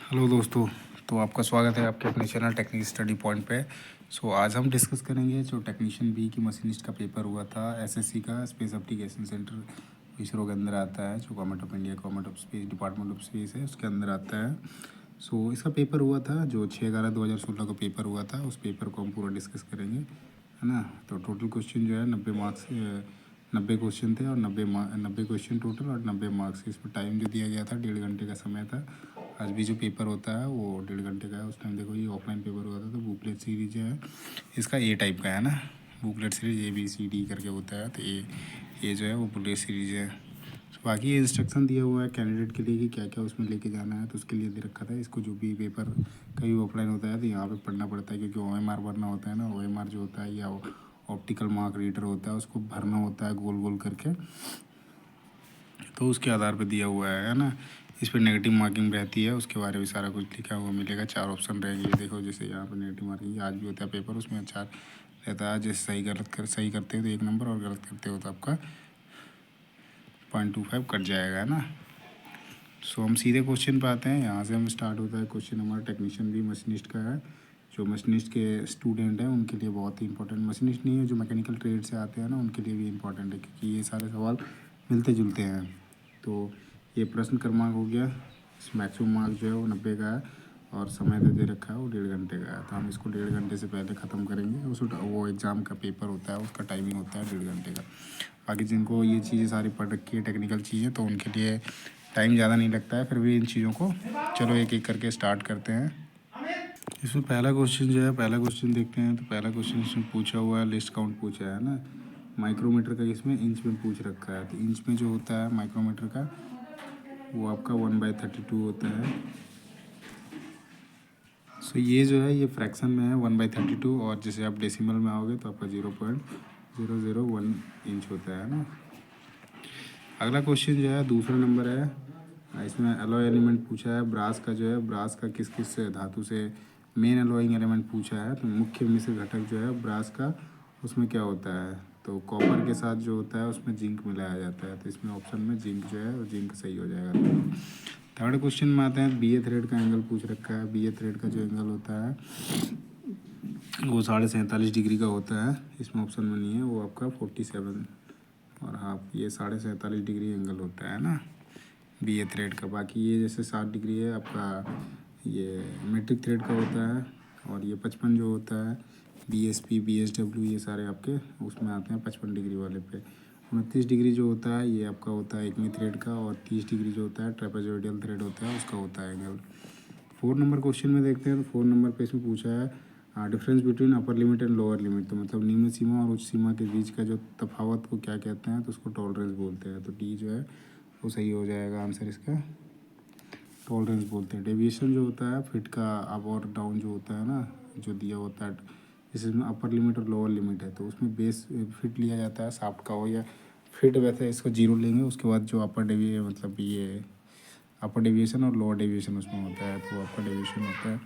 Hello दोस्तों। तो आपका स्वागत है आपके अपने चैनल टेक्निक स्टडी पॉइंट पे। आज हम डिस्कस करेंगे जो टेक्नीशियन बी की मशीनिस्ट का पेपर हुआ था एसएससी का, स्पेस एप्लीकेशन सेंटर इसरो के अंदर आता है, जो government of India government of space department of space है उसके अंदर आता है। इसका पेपर हुआ था जो 6/11/2016 को पेपर हुआ था, उस पेपर को हम पूरा डिस्कस करेंगे, है ना। तो टोटल क्वेश्चन जो है 90 मार्क्स 90 क्वेश्चन थे और 90 क्वेश्चन टोटल और 90 मार्क्स। इसमें टाइम जो दिया गया था 1.5 घंटे का समय था। आज भी जो पेपर होता है वो 1.5 घंटे का है। उस टाइम देखो ये ऑफलाइन पेपर हुआ था, तो बुकलेट सीरीज जो है इसका ए टाइप का है ना, बुकलेट सीरीज ABCD करके होता है, तो ये जो है वो बुकलेट सीरीज है। तो बाकी ये इंस्ट्रक्शन दिया हुआ है कैंडिडेट के लिए कि क्या क्या उसमें लेके जाना है, तो उसके लिए दे रखा था। इसको जो भी पेपर कभी ऑफलाइन होता है तो यहाँ पे पढ़ना पड़ता है, क्योंकि OMR भरना होता है ना। OMR जो होता है या ऑप्टिकल मार्क रीडर होता है, उसको भरना होता है गोल गोल करके, तो उसके आधार पर दिया हुआ है ना। इस पर नेगेटिव मार्किंग रहती है, उसके बारे में सारा कुछ लिखा हुआ मिलेगा। 4 ऑप्शन रहेंगे, देखो जैसे यहाँ पर नेगेटिव मार्किंग आज भी होता है पेपर, उसमें 4 रहता है। जैसे सही करते हो तो 1 नंबर, और गलत करते हो तो आपका 0.25 कट जाएगा, है ना। हम सीधे क्वेश्चन पे आते हैं। यहाँ से हम स्टार्ट होता है क्वेश्चन हमारा टेक्नीशियन भी मशीनिस्ट का है। जो मशीनिस्ट के स्टूडेंट हैं उनके लिए बहुत ही इंपॉर्टेंट, मशीनिस्ट नहीं है जो मैकेनिकल ट्रेड से आते हैं ना, उनके लिए भी इंपॉर्टेंट है, क्योंकि ये सारे सवाल मिलते जुलते हैं। तो ये प्रश्न क्रमांक हो गया। मैक्सिमम मार्क जो है वो 90 का है, और समय तो दे रखा है वो 1.5 घंटे का है। तो हम इसको 1.5 घंटे से पहले ख़त्म करेंगे। वो एग्ज़ाम का पेपर होता है, उसका टाइमिंग होता है 1.5 घंटे का। बाकी जिनको ये चीज़ें सारी पढ़ रखी है टेक्निकल चीज़ें, तो उनके लिए टाइम ज़्यादा नहीं लगता है। फिर भी इन चीज़ों को चलो एक एक करके स्टार्ट करते हैं। इसमें पहला क्वेश्चन जो है, पहला क्वेश्चन देखते हैं। तो पहला क्वेश्चन इसमें पूछा हुआ है, लिस्ट काउंट पूछा है ना। माइक्रोमीटर का इसमें इंच में पूछ रखा है, तो इंच में जो होता है माइक्रोमीटर का वो आपका 1/32 होता है। ये जो है ये फ्रैक्शन में है 1/32, और जैसे आप डेसिमल में आओगे तो आपका 0.001 इंच होता है ना। अगला क्वेश्चन जो है दूसरा नंबर है। इसमें अलॉय एलिमेंट पूछा है। ब्रास का जो है, ब्रास का किस किस धातु से मेन अलॉइंग एलिमेंट पूछा है। तो मुख्य मिश्र घटक जो है ब्रास का, उसमें क्या होता है, तो कॉपर के साथ जो होता है उसमें जिंक मिलाया जाता है। तो इसमें ऑप्शन में जिंक जो है वो जिंक सही हो जाएगा। थर्ड क्वेश्चन में आते हैं। BA थ्रेड का एंगल पूछ रखा है। BA थ्रेड का जो एंगल होता है वो 47.5 डिग्री का होता है। इसमें ऑप्शन में नहीं है, वो आपका 47 और हाफ, ये 47.5 डिग्री एंगल होता है ना BA थ्रेड का। बाकी ये जैसे 60 डिग्री है आपका, ये मेट्रिक थ्रेड का होता है। और ये 55 जो होता है BSP BSW, ये सारे आपके उसमें आते हैं 55 डिग्री वाले पे। 29 डिग्री जो होता है ये आपका होता है एकमी थ्रेड का, और 30 डिग्री जो होता है ट्रेपेजोइडल थ्रेड होता है, उसका होता है एंगल। 4 नंबर क्वेश्चन में देखते हैं। तो 4 नंबर पे इसमें पूछा है difference between upper limit and lower limit. तो मतलब निम्न सीमा और उच्च सीमा के बीच का जो तफावत को क्या कहते हैं, तो उसको टॉलरेंस बोलते हैं। तो डी जो है वो सही हो जाएगा आंसर इसका, टॉलरेंस बोलते हैं। डेविएशन जो होता है फिट का अप और डाउन जो होता है ना, जो दिया होता है, जैसे इसमें अपर लिमिट और लोअर लिमिट है, तो उसमें बेस फिट लिया जाता है शाफ्ट का हो या फिट, वैसे इसको 0 लेंगे। उसके बाद जो अपर डेविए मतलब ये अपर डेविएशन और लोअर डेविएशन उसमें होता है, तो अपर डेविएशन होता है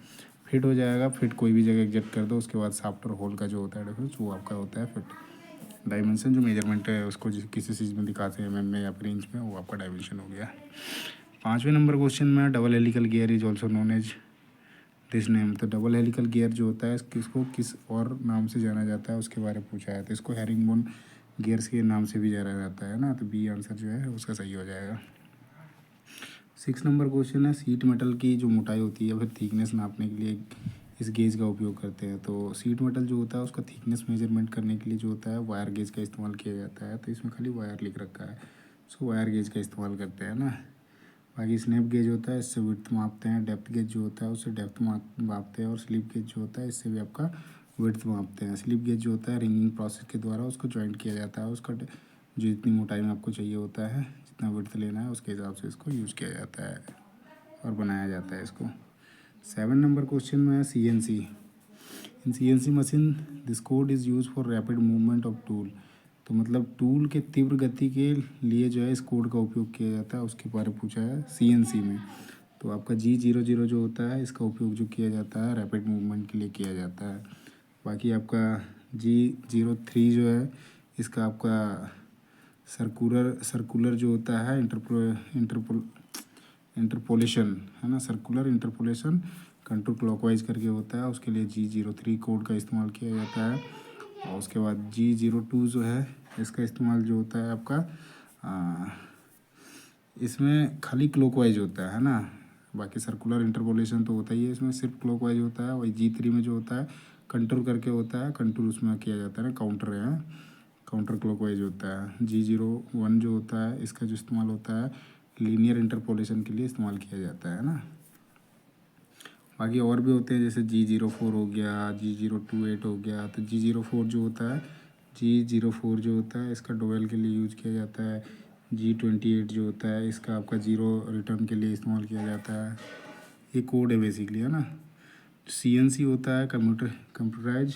फिट हो जाएगा। फिट कोई भी जगह एग्जेक्ट कर दो, उसके बाद शाफ्ट और होल का जो होता है डिफरेंस वो आपका होता है फिट। डायमेंशन जो मेजरमेंट है उसको किसी चीज़ में दिखाते हैं mm में या फिर इंच में, वो आपका डायमेंशन हो गया। 5वें नंबर क्वेश्चन में double helical gear is also known as this name. तो डबल हेलिकल गियर जो होता है किसको किस और नाम से जाना जाता है उसके बारे में पूछा है। तो इसको हेरिंगबोन गियर्स के नाम से भी जाना जाता है ना। तो बी आंसर जो है उसका सही हो जाएगा। 6 नंबर क्वेश्चन है। सीट मेटल की जो मोटाई होती है फिर थिकनेस नापने के लिए इस गेज का उपयोग करते हैं। तो सीट मेटल जो होता है उसका थिकनेस मेजरमेंट करने के लिए जो होता है वायर गेज का इस्तेमाल किया जाता है। तो इसमें खाली वायर लिख रखा है, वायर गेज का इस्तेमाल करते हैं ना। बाकी स्नैप गेज होता है, इससे विड्थ मापते हैं। डेप्थ गेज जो होता है उससे डेप्थ मापते हैं। और स्लिप गेज जो होता है इससे भी आपका विड्थ मापते हैं। स्लिप गेज जो होता है रिंगिंग प्रोसेस के द्वारा उसको जॉइंट किया जाता है। उसका जो जितनी मोटाई में आपको चाहिए होता है, जितना विड्थ लेना है उसके हिसाब से इसको यूज़ किया जाता है और बनाया जाता है इसको। 7 नंबर क्वेश्चन में है CNC। In CNC machine this code is use for rapid movement of tool. तो मतलब टूल के तीव्र गति के लिए जो है इस कोड का उपयोग किया जाता है, उसके बारे में पूछा है CNC में। तो आपका G00 जो होता है इसका उपयोग जो किया जाता है रैपिड मूवमेंट के लिए किया जाता है। बाकी आपका G03 जो है इसका आपका सर्कुलर जो होता है इंटरपोल इंटरपोलेशन है ना, सर्कुलर इंटरपोलेशन कंट्रोल क्लॉकवाइज करके होता है, उसके लिए G03 कोड का इस्तेमाल किया जाता है। और उसके बाद G02 जो है इसका इस्तेमाल जो होता है आपका इसमें खाली क्लॉकवाइज होता है ना, बाकी सर्कुलर इंटरपोलेशन तो होता ही है, इसमें सिर्फ क्लॉकवाइज होता है। वही G3 में जो होता है कंट्रोल करके होता है, कंट्रोल उसमें किया जाता है ना, काउंटर है, काउंटर क्लॉकवाइज होता है। G01 जो होता है इसका जो इस्तेमाल होता है लीनियर इंटरपोलेशन के लिए इस्तेमाल किया जाता है ना। बाकी और भी होते हैं जैसे G04 हो गया, G028 हो गया। तो G04 जो होता है, G04 जो होता है इसका डोवेल के लिए यूज किया जाता है। G28 जो होता है इसका आपका जीरो रिटर्न के लिए इस्तेमाल किया जाता है। ये कोड है बेसिकली है ना। CNC होता है कंप्यूटराइज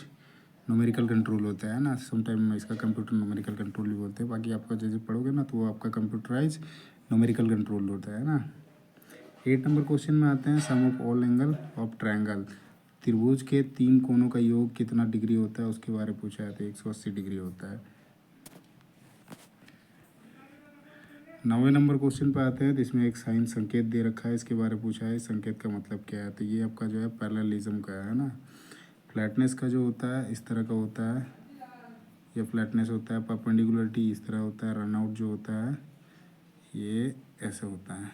न्यूमेरिकल कंट्रोल होता है ना, समटाइम इसका कंप्यूटर न्यूमेरिकल कंट्रोल भी बोलते हैं। बाकी आपका जैसे पढ़ोगे ना तो वो आपका कंप्यूटराइज न्यूमेरिकल कंट्रोल होता है ना। 8 नंबर क्वेश्चन में आते हैं sum of all angle of triangle. त्रिभुज के 3 कोनों का योग कितना डिग्री होता है उसके बारे में पूछा है, तो 180 डिग्री होता है। 9वें नंबर क्वेश्चन पे आते हैं, तो इसमें एक साइन संकेत दे रखा है, इसके बारे में पूछा है, इस संकेत का मतलब क्या है। तो ये आपका जो है पैरेललिज्म का है ना। फ्लैटनेस का जो होता है इस तरह का होता है, ये फ्लैटनेस होता है। परपेंडिकुलरिटी इस तरह होता है। रनआउट जो होता है ये ऐसे होता है,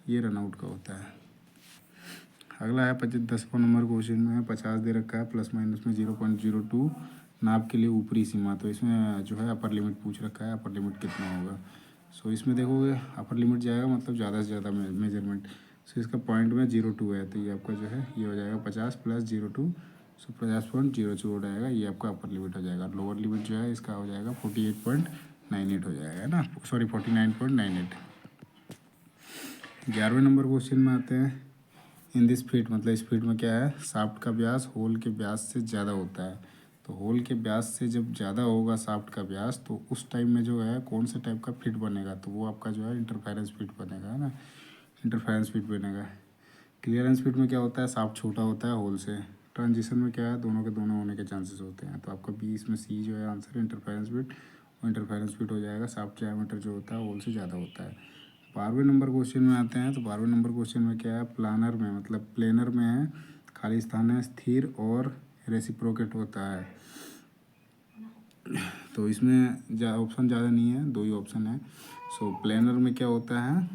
ये रनआउट का होता है। अगला है 10वां नंबर क्वेश्चन में 50 दे रखा है, प्लस माइनस में 0.02 नाप के लिए ऊपरी सीमा। तो इसमें जो है अपर लिमिट पूछ रखा है, अपर लिमिट कितना होगा। सो इसमें देखोगे अपर लिमिट जाएगा मतलब ज़्यादा से ज़्यादा मेजरमेंट। सो इसका पॉइंट में 0.2 है, तो ये आपका जो है ये हो जाएगा 50 प्लस 0.2, सो 50.02 हो जाएगा। ये आपका अपर लिमिट हो जाएगा। लोअर लिमिट जो है इसका हो जाएगा 48.98 हो जाएगा ना, सॉरी 49.98। 11वें नंबर क्वेश्चन में आते हैं, इन दिस फीट मतलब इस फीट में क्या है, शाफ्ट का व्यास होल के व्यास से ज़्यादा होता है। तो होल के व्यास से जब ज़्यादा होगा शाफ्ट का व्यास तो उस टाइम में जो है कौन से टाइप का फिट बनेगा, तो वो आपका जो है इंटरफेरेंस फिट बनेगा है ना, इंटरफेरेंस फिट बनेगा। क्लियरेंस फिट में क्या होता है, शाफ्ट छोटा होता है होल से। ट्रांजिशन में क्या है, दोनों के दोनों होने के चांसेस होते हैं। तो आपका बी इसमें सी जो है आंसर इंटरफेरेंस फिट, और इंटरफेरेंस फिट हो जाएगा शाफ्ट डायमीटर जो होता है होल से ज़्यादा होता है। 12वें नंबर क्वेश्चन में आते हैं, तो 12वें नंबर क्वेश्चन में क्या है, प्लानर में मतलब प्लेनर में है, खाली स्थान है, स्थिर और रेसिप्रोकेट होता है। तो इसमें ऑप्शन ज़्यादा नहीं है, 2 ही ऑप्शन है। सो प्लेनर में क्या होता है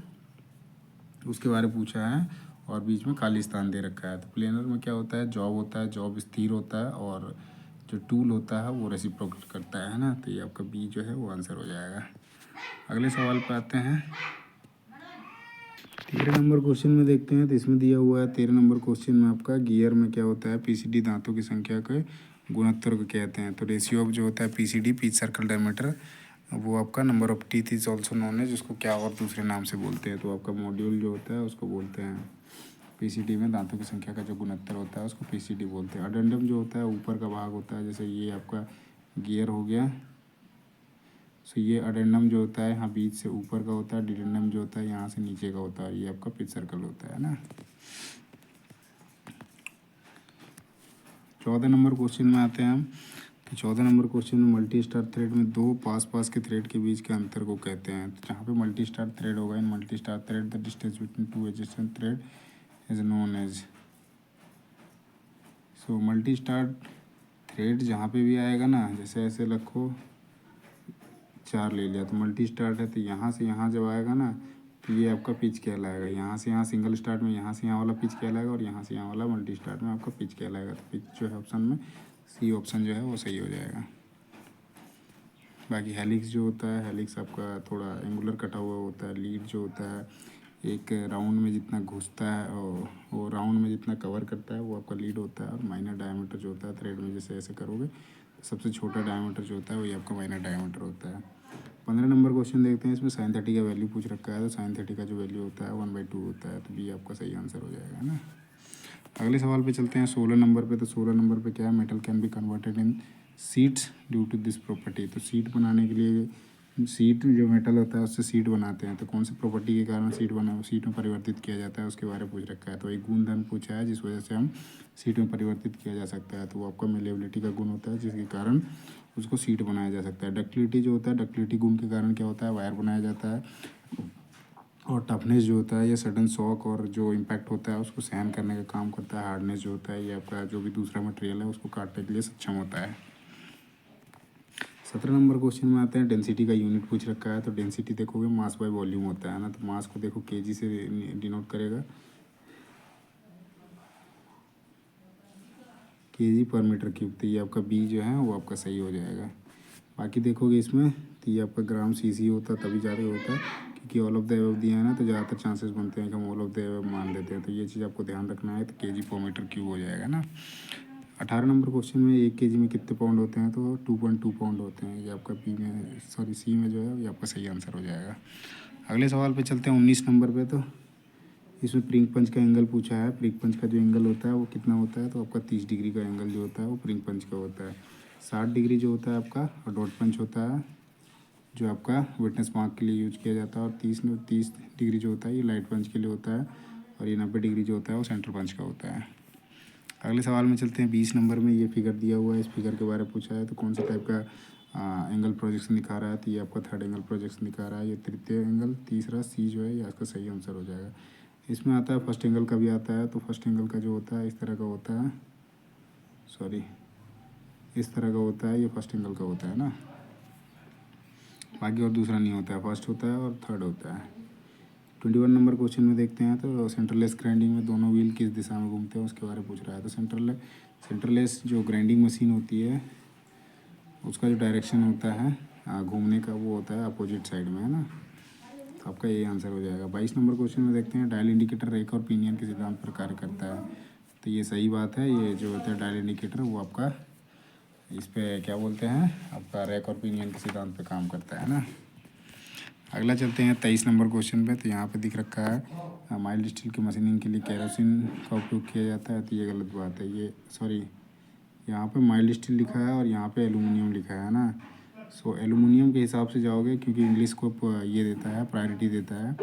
उसके बारे में पूछा है, और बीच में खाली स्थान दे रखा है। तो प्लेनर में क्या होता है, जॉब होता है, जॉब स्थिर होता है, और जो टूल होता है वो रेसिप्रोकेट करता है ना। तो ये आपका बी जो है वो आंसर हो जाएगा। अगले सवाल पे आते हैं। 13 नंबर क्वेश्चन में देखते हैं, तो इसमें दिया हुआ है 13 नंबर क्वेश्चन में आपका गियर में क्या होता है, PCD दांतों की संख्या के गुणोत्तर को कहते हैं। तो रेशियो ऑफ जो होता है PCD पिच सर्कल डायमीटर, वो आपका number of teeth is also known है, जिसको क्या और दूसरे नाम से बोलते हैं। तो आपका मॉड्यूल जो होता है उसको बोलते हैं। PCD में दांतों की संख्या का जो गुणोत्तर होता है उसको PCD बोलते हैं। अडेंडम जो होता है ऊपर का भाग होता है, जैसे ये आपका गियर हो गया। सो ये अडेंडम जो होता है यहाँ बीच से ऊपर का होता है, डिडेंडम जो होता है यहाँ से नीचे का होता है। ये आपका पिच सर्कल होता है ना। 14 नंबर क्वेश्चन में आते हैं हम, तो 14 नंबर क्वेश्चन में मल्टी स्टार थ्रेड में 2 पास के थ्रेड के बीच के अंतर को कहते हैं। तो जहाँ पे मल्टी स्टार थ्रेड होगा, in multi start thread the distance between 2 adjacent thread is known as. So multi start thread जहाँ पे भी आएगा ना, जैसे ऐसे रखो 4 ले लिया तो मल्टी स्टार्ट है, तो यहाँ से यहाँ जब आएगा ना तो ये आपका पिच कहलाएगा। यहाँ से यहाँ सिंगल स्टार्ट में यहाँ से यहाँ वाला पिच कहलाएगा, और यहाँ से यहाँ वाला मल्टी स्टार्ट में आपका पिच कहलाएगा। तो पिच जो है ऑप्शन में सी ऑप्शन जो है वो सही हो जाएगा। बाकी हेलिक्स जो होता है, हेलिक्स आपका थोड़ा एंगुलर कटा हुआ होता है। लीड जो होता है एक राउंड में जितना घुसता है और वो राउंड में जितना कवर करता है वो आपका लीड होता है। और माइनर डायमीटर जो होता है थ्रेड में जैसे ऐसे करोगे तो सबसे छोटा डायमीटर जो होता है वही आपका माइनर डायमीटर होता है। 15 नंबर क्वेश्चन देखते हैं, इसमें साइन 30 का वैल्यू पूछ रखा है। तो साइन 30 का जो वैल्यू होता है 1/2 होता है। तो बी आपका सही आंसर हो जाएगा ना। अगले सवाल पे चलते हैं 16 नंबर पे। तो 16 नंबर पे क्या है, metal can be converted in sheets due to this property. तो सीट बनाने के लिए सीट जो मेटल होता है उससे सीट बनाते हैं। तो कौन सी प्रॉपर्टी के कारण सीट में परिवर्तित किया जाता है उसके बारे में पूछ रखा है। तो एक गुणधर्म पूछा है जिस वजह से हम सीट में परिवर्तित किया जा सकता है। तो वो आपका मेलेबिलिटी का गुण होता है जिसके कारण उसको सीट बनाया जा सकता है। डक्टिलिटी जो होता है, डक्टिलिटी गुण के कारण क्या होता है, वायर बनाया जाता है। और टफनेस जो होता है ये सडन शॉक और जो इम्पैक्ट होता है उसको सहन करने का काम करता है। हार्डनेस जो होता है ये आपका जो भी दूसरा मटेरियल है उसको काटने के लिए सक्षम होता है। 17 नंबर क्वेश्चन में आते हैं, डेंसिटी का यूनिट पूछ रखा है। तो डेंसिटी देखोगे मास बाय वॉल्यूम होता है ना, तो मास को देखो केजी से डिनोट करेगा, केजी पर मीटर क्यूब। तो ये आपका बी जो है वो आपका सही हो जाएगा। बाकी देखोगे इसमें तो ये आपका ग्राम सीसी होता है, तभी ज़्यादा होता है क्योंकि ऑल ऑफ द एबव दिया है ना, तो ज़्यादातर चांसेस बनते हैं कि हम ऑल ऑफ द एबव मान लेते हैं। तो ये चीज़ आपको ध्यान रखना है। तो केजी पर मीटर क्यूब हो जाएगा ना। 18 नंबर क्वेश्चन में 1 केजी में कितने पाउंड होते हैं, तो 2.2 पाउंड होते हैं। ये आपका बी में सॉरी सी में जो है ये आपका सही आंसर हो जाएगा। अगले सवाल पे चलते हैं 19 नंबर पे। तो इसमें प्रिंग पंच का एंगल पूछा है। प्रिंग पंच का जो एंगल होता है वो कितना होता है, तो आपका 30 डिग्री का एंगल जो होता है वो प्रिंग पंच का होता है। 60 डिग्री जो होता है आपका और डॉट पंच होता है जो आपका विटनेस मार्क के लिए यूज किया जाता है। और 30 डिग्री जो होता है ये लाइट पंच के लिए होता है। और ये 90 डिग्री जो होता है वो सेंटर पंच का होता है। अगले सवाल में चलते हैं 20 नंबर में। ये फिगर दिया हुआ है, इस फिगर के बारे में पूछा है। तो कौन सा टाइप का एंगल प्रोजेक्शन दिखा रहा है, तो ये आपका थर्ड एंगल प्रोजेक्शन दिखा रहा है। ये तृतीय एंगल, तीसरा सी जो है ये आपका सही आंसर हो जाएगा। इसमें आता है फर्स्ट एंगल का भी आता है। तो फर्स्ट एंगल का जो होता है इस तरह का होता है, सॉरी इस तरह का होता है, ये फर्स्ट एंगल का होता है ना। बाकी और दूसरा नहीं होता है, फर्स्ट होता है और थर्ड होता है। 21 नंबर क्वेश्चन में देखते हैं, तो सेंटरलेस ग्राइंडिंग में दोनों व्हील किस दिशा में घूमते हैं उसके बारे में पूछ रहा है। तो सेंटरलेस जो ग्राइंडिंग मशीन होती है उसका जो डायरेक्शन होता है घूमने का वो होता है अपोजिट साइड में, है ना। तो आपका ये आंसर हो जाएगा। 22 नंबर क्वेश्चन में देखते हैं, डायल इंडिकेटर रेक और पिनियन के सिद्धांत पर कार्य करता है। तो ये सही बात है। ये जो होता है डायल इंडिकेटर वो आपका इस पे क्या बोलते हैं, आपका रैक और पिनियन के सिद्धांत पे काम करता है ना। अगला चलते हैं 23 नंबर क्वेश्चन पे। तो यहाँ पे दिख रखा है माइल्ड स्टील की मशीनिंग के लिए केरोसिन का उपयोग किया जाता है। तो ये गलत बात है। ये सॉरी यहाँ पे माइल्ड स्टील लिखा है और यहाँ पे एलुमिनियम लिखा है ना। सो एलुमिनियम के हिसाब से जाओगे क्योंकि इंग्लिश को ये देता है, प्रायोरिटी देता है।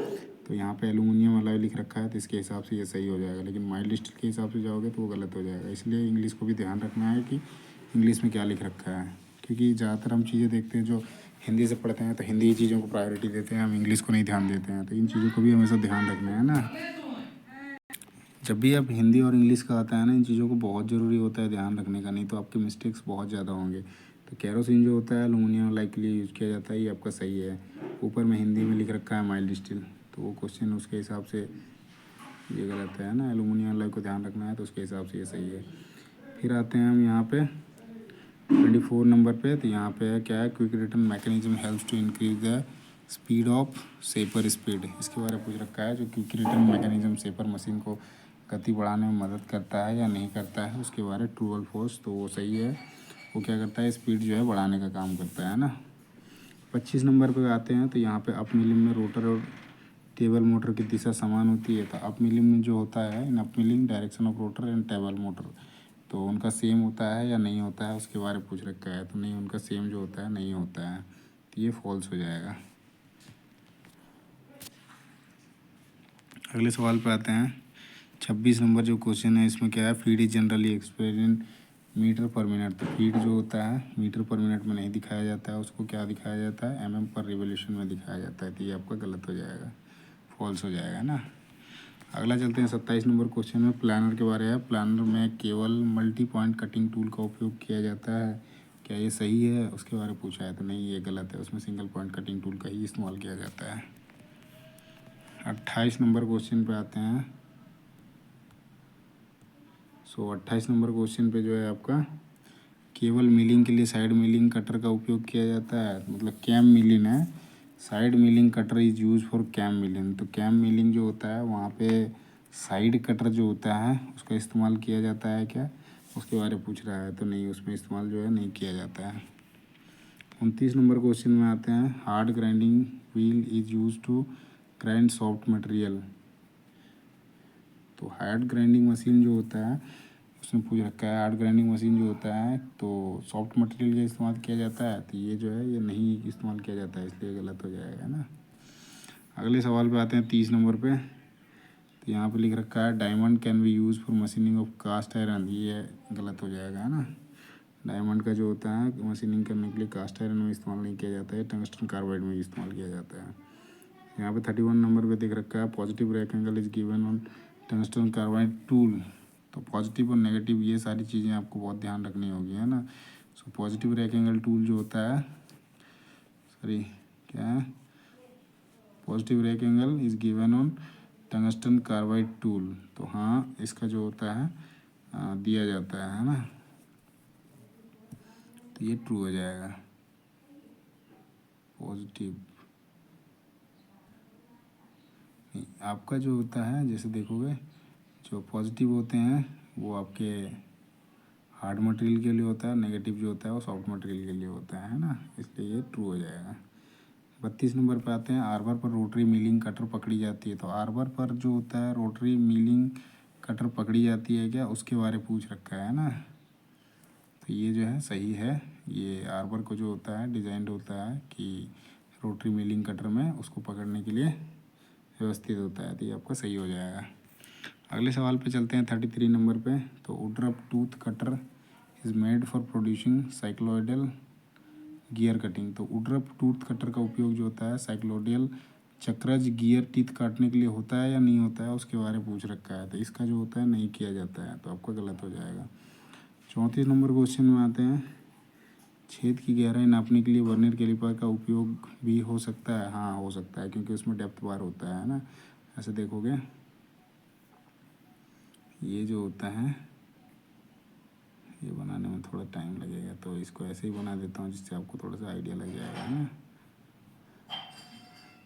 तो यहाँ पे एलुमिनियम अलॉय लिख रखा है तो इसके हिसाब से ये सही हो जाएगा। लेकिन माइल्ड स्टील के हिसाब से जाओगे तो वो गलत हो जाएगा। इसलिए इंग्लिश को भी ध्यान रखना है कि इंग्लिश में क्या लिख रखा है, क्योंकि ज़्यादातर हम चीज़ें देखते हैं जो हिंदी से पढ़ते हैं तो हिंदी चीज़ों को प्रायोरिटी देते हैं, हम इंग्लिश को नहीं ध्यान देते हैं। तो इन चीज़ों को भी हमेशा ध्यान रखना है ना। जब भी आप हिंदी और इंग्लिश का आता है ना, इन चीज़ों को बहुत ज़रूरी होता है ध्यान रखने का, नहीं तो आपके मिस्टेक्स बहुत ज़्यादा होंगे। तो केरोसिन जो होता है एलुमिनियम लाइक के लिए यूज़ किया जाता है, ये आपका सही है। ऊपर में हिंदी में लिख रखा है माइल्ड स्टील, तो वो क्वेश्चन उसके हिसाब से ये गलत है ना। एलुमिनियम अलॉय को ध्यान रखना है तो उसके हिसाब से ये सही है। फिर आते हैं हम यहाँ पे 24 नंबर पे। तो यहाँ पे है क्या है, quick return mechanism helps to increase the speed of shaper speed. इसके बारे में पूछ रखा है, जो quick return mechanism shaper machine को गति बढ़ाने में मदद करता है या नहीं करता है, उसके बारे में ट्रू और फॉल्स। तो वो सही है, वो क्या करता है, स्पीड जो है बढ़ाने का काम करता है ना। 25 नंबर पे आते हैं। तो यहाँ पे अप मिलिंग में रोटर और टेबल मोटर की दिशा समान होती है। तो अप मिलिंग में जो होता है, in up milling direction of rotor and table motor, तो उनका सेम होता है या नहीं होता है उसके बारे में पूछ रखा है। तो नहीं, उनका सेम जो होता है नहीं होता है, तो ये फॉल्स हो जाएगा। अगले सवाल पे आते हैं। 26 नंबर जो क्वेश्चन है इसमें क्या है, feed is generally expressed in meter per minute. तो फीड जो होता है मीटर पर मिनट में नहीं दिखाया जाता है, उसको क्या दिखाया जाता है, एमएम पर रिवोल्यूशन में दिखाया जाता है। तो ये आपका गलत हो जाएगा, फॉल्स हो जाएगा ना। अगला चलते हैं 27 नंबर क्वेश्चन में, प्लानर के बारे में। प्लानर में केवल मल्टी पॉइंट कटिंग टूल का उपयोग किया जाता है, क्या ये सही है, उसके बारे में पूछा है। तो नहीं, ये गलत है, उसमें सिंगल पॉइंट कटिंग टूल का ही इस्तेमाल किया जाता है। 28 नंबर क्वेश्चन पे आते हैं। 28 नंबर क्वेश्चन पे जो है आपका केवल मिलिंग के लिए साइड मिलिंग कटर का उपयोग किया जाता है, मतलब कैम मिलिंग है। Side milling cutter is use for cam milling. तो कैम मिलिंग जो होता है वहाँ पे साइड कटर जो होता है उसका इस्तेमाल किया जाता है क्या, उसके बारे में पूछ रहा है। तो नहीं, उसमें इस्तेमाल जो है नहीं किया जाता है। 29 नंबर क्वेश्चन में आते हैं, hard grinding wheel is use to grind soft material. तो हार्ड ग्राइंडिंग मशीन जो होता है उसने पूछ रखा है, हार्ड ग्राइंडिंग मशीन जो होता है तो सॉफ्ट मटेरियल का इस्तेमाल किया जाता है। तो ये जो है ये नहीं इस्तेमाल किया जाता है, इसलिए गलत हो जाएगा ना। अगले सवाल पे आते हैं 30 नंबर पे। तो यहाँ पे लिख रखा है, diamond can be use for machining of cast iron. ये गलत हो जाएगा, है ना। डायमंड का जो होता है मशीनिंग करने के लिए कास्ट आयरन में इस्तेमाल नहीं किया जाता है, टंगस्टन कार्बाइड में इस्तेमाल किया जाता है। यहाँ पे 31 नंबर पे देख रखा है positive rectangle is given on tungsten carbide tool. तो पॉजिटिव और नेगेटिव ये सारी चीज़ें आपको बहुत ध्यान रखनी होगी, है ना। सो पॉजिटिव रेक्टेंगल टूल जो होता है, सॉरी क्या है, positive rectangle is given on tungsten carbide tool. तो हाँ, इसका जो होता है दिया जाता है ना, तो ये ट्रू हो जाएगा। पॉजिटिव आपका जो होता है, जैसे देखोगे जो पॉजिटिव होते हैं वो आपके हार्ड मटेरियल के लिए होता है, नेगेटिव जो होता है वो सॉफ्ट मटेरियल के लिए होता है ना, इसलिए ये ट्रू हो जाएगा। 32 नंबर पे आते हैं, आर्बर पर रोटरी मिलिंग कटर पकड़ी जाती है। तो आर्बर पर जो होता है रोटरी मिलिंग कटर पकड़ी जाती है क्या, उसके बारे में पूछ रखा है ना। तो ये जो है सही है, ये आर्बर को जो होता है डिज़ाइंड होता है कि रोटरी मिलिंग कटर में उसको पकड़ने के लिए व्यवस्थित होता है, तो ये आपका सही हो जाएगा। अगले सवाल पे चलते हैं 33 नंबर पे। तो Woodruff tooth cutter is made for producing cycloidal gear cutting. तो वुडरफ टूथ कटर का उपयोग जो होता है साइक्लोइडल चक्रज गियर टीथ काटने के लिए होता है या नहीं होता है, उसके बारे में पूछ रखा है। तो इसका जो होता है नहीं किया जाता है, तो आपका गलत हो जाएगा। 34 नंबर क्वेश्चन में आते हैं, छेद की गहराई नापने के लिए वर्नियर कैलिपर का उपयोग भी हो सकता है। हाँ, हो सकता है, क्योंकि उसमें डेप्थ बार होता है ना। ऐसे देखोगे ये जो होता है, ये बनाने में थोड़ा टाइम लगेगा, तो इसको ऐसे ही बना देता हूँ जिससे आपको थोड़ा सा आइडिया लग जाएगा ना।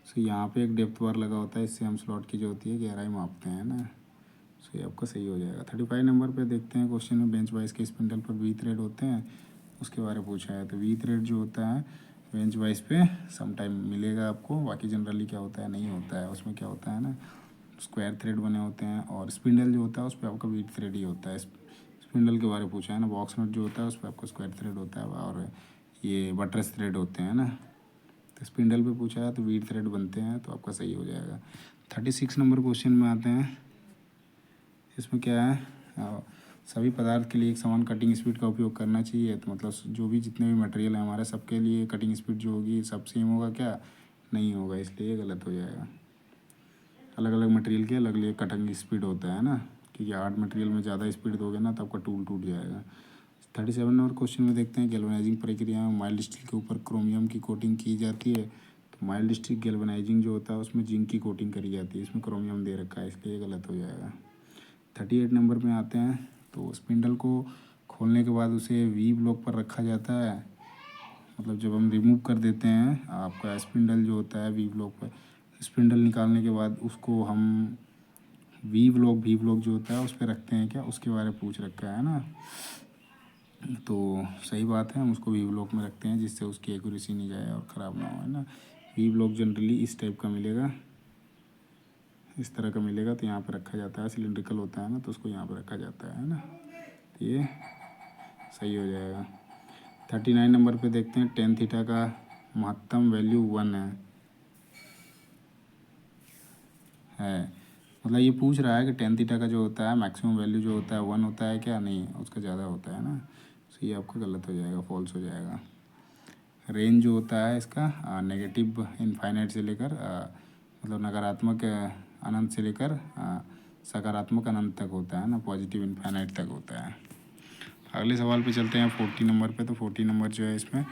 सो यहाँ पे एक डेप्थ बार लगा होता है, इससे हम स्लॉट की जो होती है गहराई मापते हैं ना। सो ये आपका सही हो जाएगा। 35 नंबर पे देखते हैं क्वेश्चन में, बेंच वाइस के स्पिंडल पर वी थ्रेड होते हैं, उसके बारे में पूछा है। तो वी थ्रेड जो होता है बेंच वाइस पे समटाइम मिलेगा आपको, बाकी जनरली क्या होता है नहीं होता है। उसमें क्या होता है ना, स्क्वायर थ्रेड बने होते हैं, और स्पिंडल जो होता है उस पर आपका वी थ्रेड ही होता है। स्पिंडल के बारे में पूछा है ना, बॉक्स नट जो होता है उस पर आपका स्क्वायर थ्रेड होता है, और ये बटरस थ्रेड होते हैं ना। तो स्पिंडल पे पूछा है तो वीट थ्रेड बनते हैं, तो आपका सही हो जाएगा। 36 नंबर क्वेश्चन में आते हैं, इसमें क्या है, सभी पदार्थ के लिए एक समान कटिंग स्पीड का उपयोग करना चाहिए। तो मतलब जो भी जितने भी मटेरियल है हमारे, सबके लिए कटिंग स्पीड जो होगी सब सेम होगा क्या, नहीं होगा, इसलिए ये गलत हो जाएगा। अलग अलग मटेरियल के अलग अलग कटिंग स्पीड होता है ना, क्योंकि हार्ड मटेरियल में ज़्यादा स्पीड दोगे ना तो आपका टूल टूट जाएगा। 37 नंबर क्वेश्चन में देखते हैं, गैल्वेनाइजिंग प्रक्रिया में माइल्ड स्टील के ऊपर क्रोमियम की कोटिंग की जाती है। तो माइल्ड स्टील गैल्वेनाइजिंग जो होता है उसमें जिंक की कोटिंग करी जाती है, इसमें क्रोमियम दे रखा है, इसलिए गलत हो जाएगा। 38 नंबर में आते हैं, तो स्पिंडल को खोलने के बाद उसे वी ब्लॉक पर रखा जाता है। मतलब जब हम रिमूव कर देते हैं आपका स्पिंडल जो होता है वी ब्लॉक पर, स्पिंडल निकालने के बाद उसको हम वी ब्लॉक जो होता है उस पर रखते हैं क्या, उसके बारे में पूछ रखा है ना। तो सही बात है, हम उसको वी ब्लॉक में रखते हैं जिससे उसकी एक्यूरेसी नहीं जाए और ख़राब ना हो, है ना। वी ब्लॉक जनरली इस टाइप का मिलेगा, इस तरह का मिलेगा, तो यहाँ पर रखा जाता है, सिलिंड्रिकल होता है ना, तो उसको यहाँ पर रखा जाता है ना, तो ये सही हो जाएगा। 39 नंबर पे देखते हैं, टेन थीटा का महत्तम वैल्यू 1 है। मतलब ये पूछ रहा है कि टेन थीटा का जो होता है मैक्सिमम वैल्यू जो होता है 1 होता है क्या, नहीं, उसका ज़्यादा होता है ना। सो ये आपका गलत हो जाएगा, फॉल्स हो जाएगा। रेंज जो होता है इसका नेगेटिव इनफाइनाइट से लेकर मतलब नकारात्मक अनंत से लेकर सकारात्मक अनंत तक होता है ना, पॉजिटिव इनफाइनाइट तक होता है। अगले सवाल पे चलते हैं 40 नंबर पे। तो 40 नंबर जो है इसमें,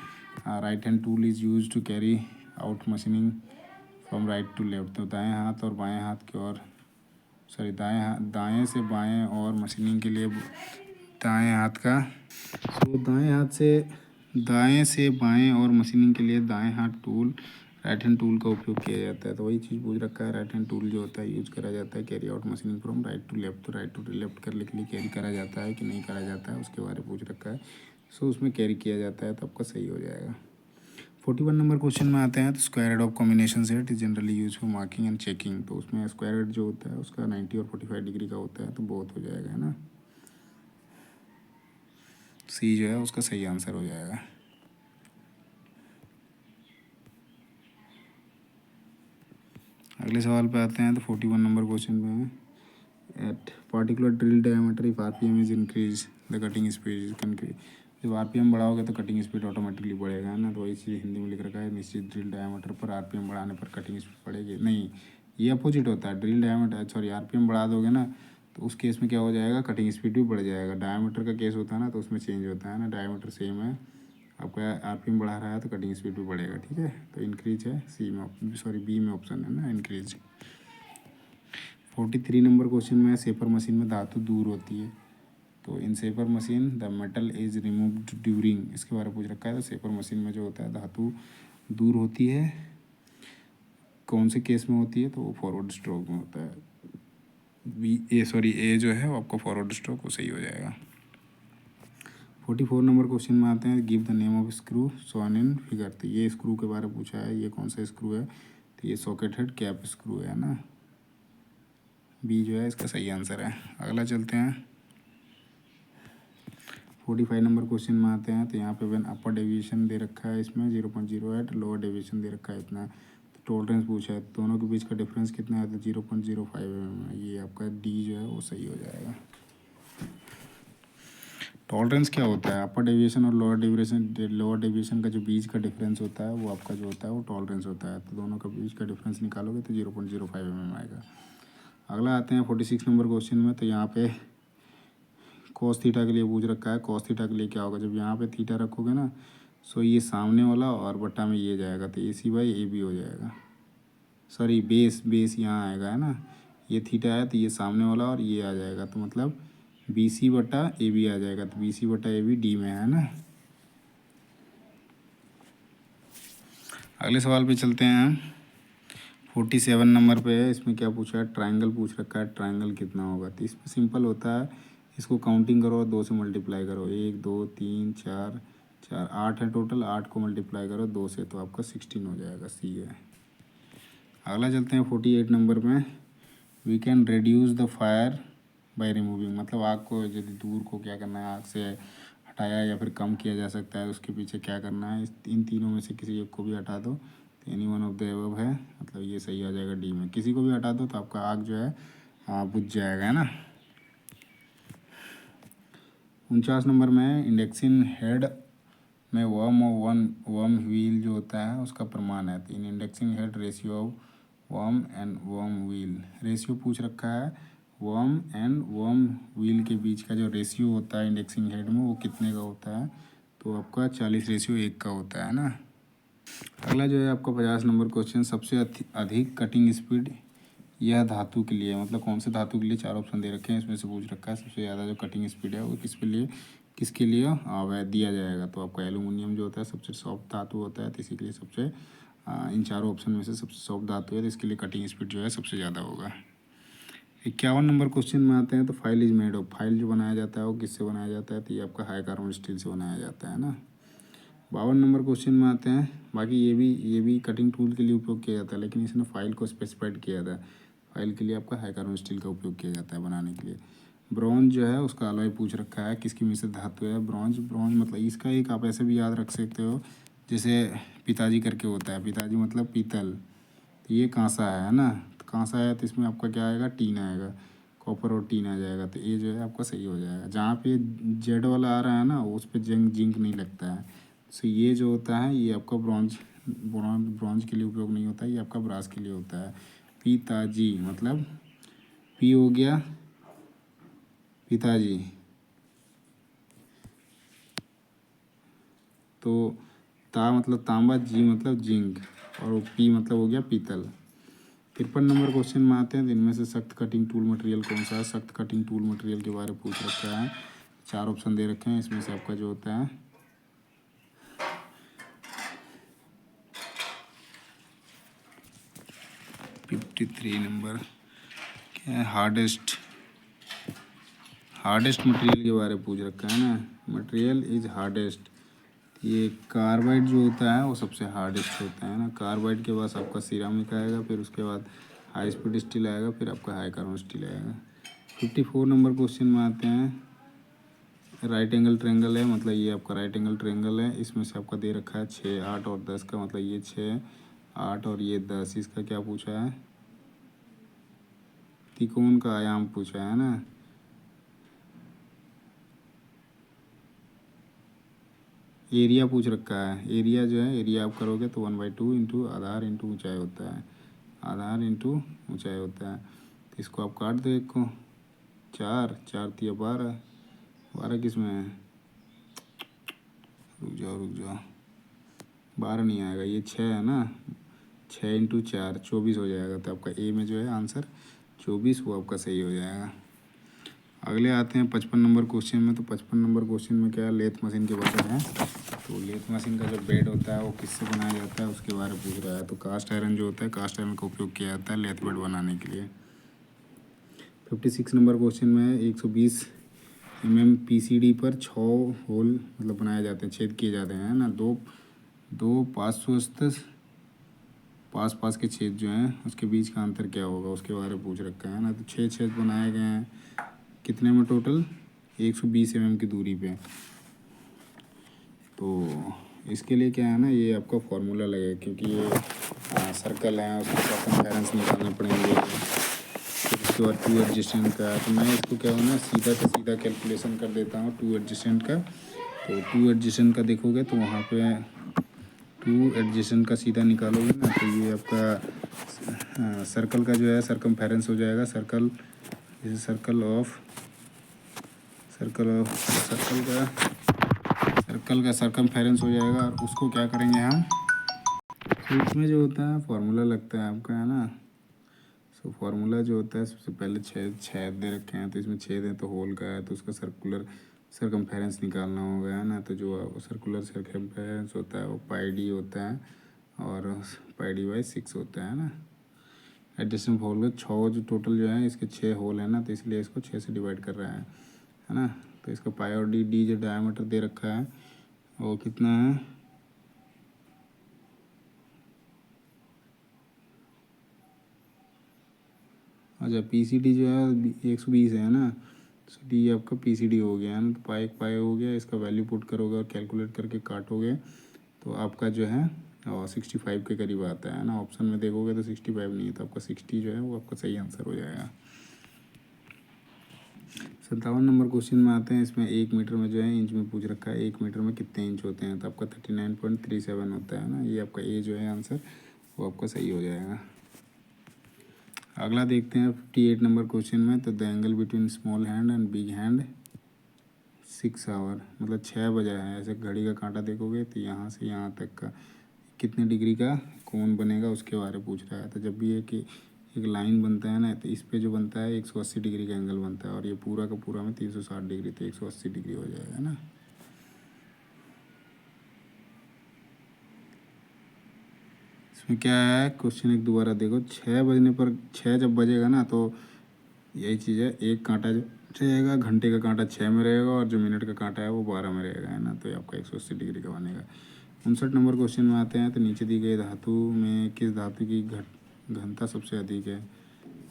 right hand tool is use to carry out machining from right to left. तो दाएँ हाथ और बाएँ हाथ की ओर, सॉरी दाएँ से बाएँ और मशीनिंग के लिए दाएँ हाथ का, तो दाएँ से बाएँ और मशीनिंग के लिए दाएँ हाथ टूल राइट हैंड टूल का उपयोग किया जाता है। तो वही चीज़ पूछ रखा है, राइट हैंड टूल जो होता है यूज़ करा जाता है carry out machining from right to left. तो राइट टू लेफ्ट करने के लिए कैरी करा जाता है कि नहीं करा जाता है, उसके बारे में पूछ रखा है। सो उसमें कैरी किया जाता है, तो आपका सही हो जाएगा। 41 नंबर क्वेश्चन में आते हैं, तो square head of combination set is generally use for marking and checking. तो उसमें स्क्वायर हेड जो होता है उसका 90 और 45 डिग्री का होता है, तो बहुत हो जाएगा, है ना। सी जो है उसका सही आंसर हो जाएगा। अगले सवाल पे आते हैं, तो 41 नंबर क्वेश्चन में है, at particular drill diameter if RPM is increase the cutting speed is increase. जब आरपीएम बढ़ाओगे तो कटिंग स्पीड ऑटोमेटिकली बढ़ेगा, है ना। तो वही चीज़ हिंदी में लिख रखा है, निश्चित ड्रिल डायमीटर पर आरपीएम बढ़ाने पर कटिंग स्पीड बढ़ेगी। नहीं, ये अपोजिट होता है। ड्रिल डायमीटर सॉरी आरपीएम बढ़ा दोगे ना तो उस केस में क्या हो जाएगा, कटिंग स्पीड भी बढ़ जाएगा। डायमीटर का केस होता है ना तो उसमें चेंज होता है ना, डायमीटर सेम है, आपका आरपीएम बढ़ा रहा है तो कटिंग स्पीड भी बढ़ेगा, ठीक है। तो इंक्रीज है सी में, सॉरी बी में ऑप्शन है ना, इंक्रीज। 43 नंबर क्वेश्चन में सेपर मशीन में धातु दूर होती है, तो in shaper machine the metal is removed during, इसके बारे में पूछ रखा है। तो सेपर मशीन में जो होता है धातु दूर होती है, कौन से केस में होती है, तो वो फॉरवर्ड स्ट्रोक में होता है। ए जो है वो आपका फॉरवर्ड स्ट्रोक वो सही हो जाएगा। 44 नंबर क्वेश्चन में आते हैं, give the name of screw shown in figure. तो ये स्क्रू के बारे में पूछा है, ये कौन सा स्क्रू है, तो ये सॉकेट हेड कैप स्क्रू है ना, बी जो है इसका सही आंसर है। अगला चलते हैं 45 नंबर क्वेश्चन में आते हैं। तो यहाँ पे वन अपर डेविएशन दे रखा है इसमें 0.08, लोअर डेविएशन दे रखा है इतना। तो टॉलरेंस पूछा है, दोनों के बीच का डिफरेंस कितना है, तो 0.05 mm। ये आपका डी जो है वो सही हो जाएगा। टॉलरेंस क्या होता है, अपर डेविएशन और लोअर डेविएशन का जो बीच का डिफरेंस होता है वो आपका जो होता है वो टॉलरेंस होता है। तो दोनों का बीच का डिफरेंस निकालोगे तो 0.05 mm आएगा। अगला आते हैं 46 नंबर क्वेश्चन में। तो यहाँ पे कॉस थीटा के लिए पूछ रखा है। कॉस थीटा के लिए क्या होगा, जब यहाँ पे थीटा रखोगे ना सो ये सामने वाला और बट्टा में ये जाएगा तो AC/AB हो जाएगा। सॉरी बेस यहाँ आएगा, है ना। ये थीटा है तो ये सामने वाला और ये आ जाएगा, तो मतलब BC/AB आ जाएगा। तो BC/AB डी में है ना। अगले सवाल पे चलते हैं 47 नंबर पे है। इसमें क्या पूछा है, ट्रायंगल पूछ रखा है। ट्रायंगल कितना होगा, तो इसमें सिंपल होता है, इसको काउंटिंग करो, 2 से मल्टीप्लाई करो, 1 2 3 4 4 8 है टोटल, 8 को मल्टीप्लाई करो 2 से तो आपका 16 हो जाएगा, सी है। अगला चलते हैं 48 नंबर में, we can reduce the fire by removing. मतलब आग को यदि दूर को क्या करना है, आग से हटाया या फिर कम किया जा सकता है, उसके पीछे क्या करना है, इन तीनों में से किसी एक को भी हटा दो तो any one of the above है, मतलब ये सही आ जाएगा डी में। किसी को भी हटा दो तो आपका आग जो है बुझ जाएगा, है ना। 49 नंबर में, इंडेक्सिंग हेड में वर्म व्हील जो होता है उसका प्रमाण है। तो in indexing head ratio of worm and worm wheel, ratio पूछ रखा है, वर्म एंड वर्म व्हील के बीच का जो रेशियो होता है इंडेक्सिंग हेड में वो कितने का होता है, तो आपका 40:1 का होता है ना। अगला जो है आपका 50 नंबर क्वेश्चन, सबसे अधिक कटिंग स्पीड यह धातु के लिए, मतलब कौन से धातु के लिए, 4 ऑप्शन दे रखे हैं, इसमें से पूछ रखा है सबसे ज़्यादा जो कटिंग स्पीड है वो किसके लिए वह दिया जाएगा। तो आपका एल्यूमिनियम जो होता है सबसे सॉफ्ट धातु होता है, तो इसी के लिए सबसे इन चारों ऑप्शन में से सबसे सॉफ्ट धातु है, तो इसके लिए कटिंग स्पीड जो है सबसे ज़्यादा होगा। 51 नंबर क्वेश्चन में आते हैं। तो file is made of, file जो बनाया जाता है वो किससे बनाया जाता है, तो ये आपका हाई कार्बन स्टील से बनाया जाता है ना। 52 नंबर क्वेश्चन में आते हैं। बाकी ये भी कटिंग टूल के लिए उपयोग किया जाता है, लेकिन इसने फाइल को स्पेसिफाइड किया था। फाइल के लिए आपका हाई कार्बन स्टील का उपयोग किया जाता है बनाने के लिए। ब्रॉन्ज जो है उसका अलॉय पूछ रखा है, किसकी मिश्रित धातु है ब्रॉन्ज। मतलब इसका एक आप ऐसे भी याद रख सकते हो, जैसे पिताजी करके होता है, पिताजी मतलब पीतल, तो ये कांसा है ना। तो कांसा है तो इसमें आपका क्या आएगा, टीन आएगा, कॉपर और टीन आ जाएगा, तो ये जो है आपका सही हो जाएगा। जहाँ पे जेड वाला आ रहा है ना उस पर जिंक नहीं लगता है, सो ये जो होता है ये आपका ब्रॉन्ज के लिए उपयोग नहीं होता है, ये आपका ब्रास के लिए होता है। पिताजी मतलब पी हो गया पिताजी, तो ता मतलब तांबा, जी मतलब जिंक, और पी मतलब हो गया पीतल। 53 नंबर क्वेश्चन में आते हैं। तो इनमें से सख्त कटिंग टूल मटेरियल कौन सा है, सख्त कटिंग टूल मटेरियल के बारे में पूछ रखा है। 4 ऑप्शन दे रखे हैं, इसमें से आपका जो होता है 53 नंबर क्या है, हार्डेस्ट मटेरियल के बारे में पूछ रखा है ना। मटेरियल इज हार्डेस्ट, ये कार्बाइड जो होता है वो सबसे हार्डेस्ट होता है ना। कार्बाइड के बाद आपका सिरामिक आएगा, फिर उसके बाद हाई स्पीड स्टील आएगा, फिर आपका हाई कार्बन स्टील आएगा। 54 नंबर क्वेश्चन में आते हैं। राइट एंगल ट्रायंगल है, मतलब ये आपका राइट एंगल ट्रायंगल है, इसमें से आपका दे रखा है 6 8 और 10 का, मतलब ये 6 8 और ये 10, इसका क्या पूछा है, त्रिकोण का आयाम पूछा है ना। एरिया पूछ रखा है, एरिया जो है एरिया आप करोगे तो 1/2 इंटू आधार इंटू ऊंचाई होता है, आधार इंटू ऊंचाई होता है। तो इसको आप काट दो, एक को 4 4 तिया 12, 12 किस में है, रुक जाओ 12 नहीं आएगा, ये 6 है ना, 6 इंटू 4 24 हो जाएगा। तो आपका ए में जो है आंसर 24 वो आपका सही हो जाएगा। अगले आते हैं 55 नंबर क्वेश्चन में। तो 55 नंबर क्वेश्चन में क्या है, लेथ मशीन के बारे में है। तो लेथ मशीन का जो बेड होता है वो किससे बनाया जाता है उसके बारे में पूछ रहा है। तो कास्ट आयरन जो होता है, कास्ट आयरन का उपयोग किया जाता है लेथ बेड बनाने के लिए। 56 नंबर क्वेश्चन में 120 mm PCD पर 6 होल मतलब बनाए जाते हैं, छेद किए जाते हैं ना, दो 500 पास के छेद जो हैं उसके बीच का अंतर क्या होगा उसके बारे में पूछ रखा है ना। तो 6 छेद बनाए गए हैं कितने में, टोटल 120 mm की दूरी पे। तो इसके लिए क्या है ना, ये आपका फार्मूला लगेगा क्योंकि ये सर्कल है, उसके सर्कमफेरेंस निकालने पड़ेंगे, फिर उसके बाद 2 एडजेसेंट का। तो मैं इसको क्या हो ना सीधा का सीधा कैलकुलेशन कर देता हूँ 2 एडजेसेंट का। तो 2 एडजेसेंट का देखोगे तो वहाँ पे 2 एडजेसेंट का सीधा निकालोगे ना, तो ये आपका सर्कल का जो है सर्कमफेरेंस हो जाएगा, सर्कल का सर्कमफेरेंस हो जाएगा। और उसको क्या करेंगे हम, तो इसमें जो होता है फार्मूला लगता है आपका, है ना। सो फार्मूला जो होता है सबसे पहले छेद दे रखे हैं, तो इसमें छेद है तो होल का है, तो उसका सर्कमफेरेंस निकालना होगा, है ना। तो जो सर्कुलर सर्कमफेरेंस होता है वो पाई d होता है और पाई d/6 होता है ना। एडजेसेंट होल का 6 जो टोटल जो है इसके 6 होल है ना, तो इसलिए इसको 6 से डिवाइड कर रहा है ना। तो इसका पाई और डी जो डायमीटर दे रखा है वो कितना है, अच्छा PCD जो है 120 है ना, तो डी आपका PCD हो गया है ना। तो पाई हो गया, इसका वैल्यू पुट करोगे और कैलकुलेट करके काटोगे तो आपका जो है 65 के करीब आता है ना। ऑप्शन में देखोगे तो 65 नहीं है, तो आपका 60 जो है वो आपका सही आंसर हो जाएगा। 57 नंबर क्वेश्चन में आते हैं। इसमें 1 मीटर में जो है इंच में पूछ रखा है, 1 मीटर में कितने इंच होते हैं, तो आपका 39.37 होता है ना। ये आपका ए जो है आंसर वो आपका सही हो जाएगा। अगला देखते हैं 58 नंबर क्वेश्चन में। तो the angle between small hand and big hand 6 hour, मतलब 6 बजा है। ऐसे घड़ी का कांटा देखोगे तो यहाँ से यहाँ तक का कितने डिग्री का कोण बनेगा उसके बारे में पूछ रहा है। तो जब भी एक लाइन बनता है ना, तो इस पे जो बनता है 180 डिग्री का एंगल बनता है, और ये पूरा का पूरा में 360 डिग्री, तो 180 डिग्री हो जाएगा ना। इसमें क्या है, क्वेश्चन एक दोबारा देखो, 6 बजने पर 6 जब बजेगा ना तो यही चीज़ है, एक कांटा जो रहेगा घंटे का कांटा 6 में रहेगा और जो मिनट का कांटा है वो 12 में रहेगा, है ना। तो ये आपका 180 डिग्री का बनेगा। 59 नंबर क्वेश्चन में आते हैं। तो नीचे दी गई धातु में किस धातु की घनता सबसे अधिक है।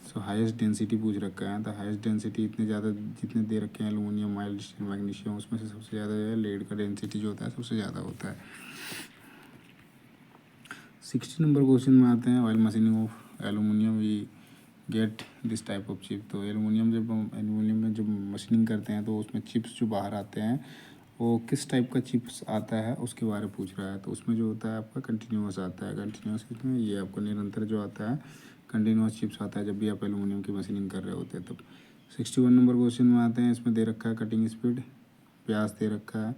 सो हाईएस्ट डेंसिटी पूछ रखा है। तो हाईएस्ट डेंसिटी इतने ज़्यादा जितने दे रखे हैं, एलुमिनियम, माइल्ड स्टील, मैग्नीशियम, उसमें से सबसे ज़्यादा जो है लेड का डेंसिटी जो होता है सबसे ज़्यादा होता है। 60 नंबर क्वेश्चन में आते हैं। Oil machining of aluminium we get this type of chip. तो एलुमिनियम में जब मशीनिंग करते हैं तो उसमें चिप्स जो बाहर आते हैं वो किस टाइप का चिप्स आता है उसके बारे में पूछ रहा है। तो उसमें जो होता है आपका कंटिन्यूस आता है, कंटिन्यूस कितना, ये आपका निरंतर जो आता है कंटिन्यूस चिप्स आता है जब भी आप एलुमिनियम की मशीनिंग कर रहे होते हैं तब। 61 नंबर क्वेश्चन में आते हैं। इसमें दे रखा है कटिंग स्पीड, प्यास दे रखा है,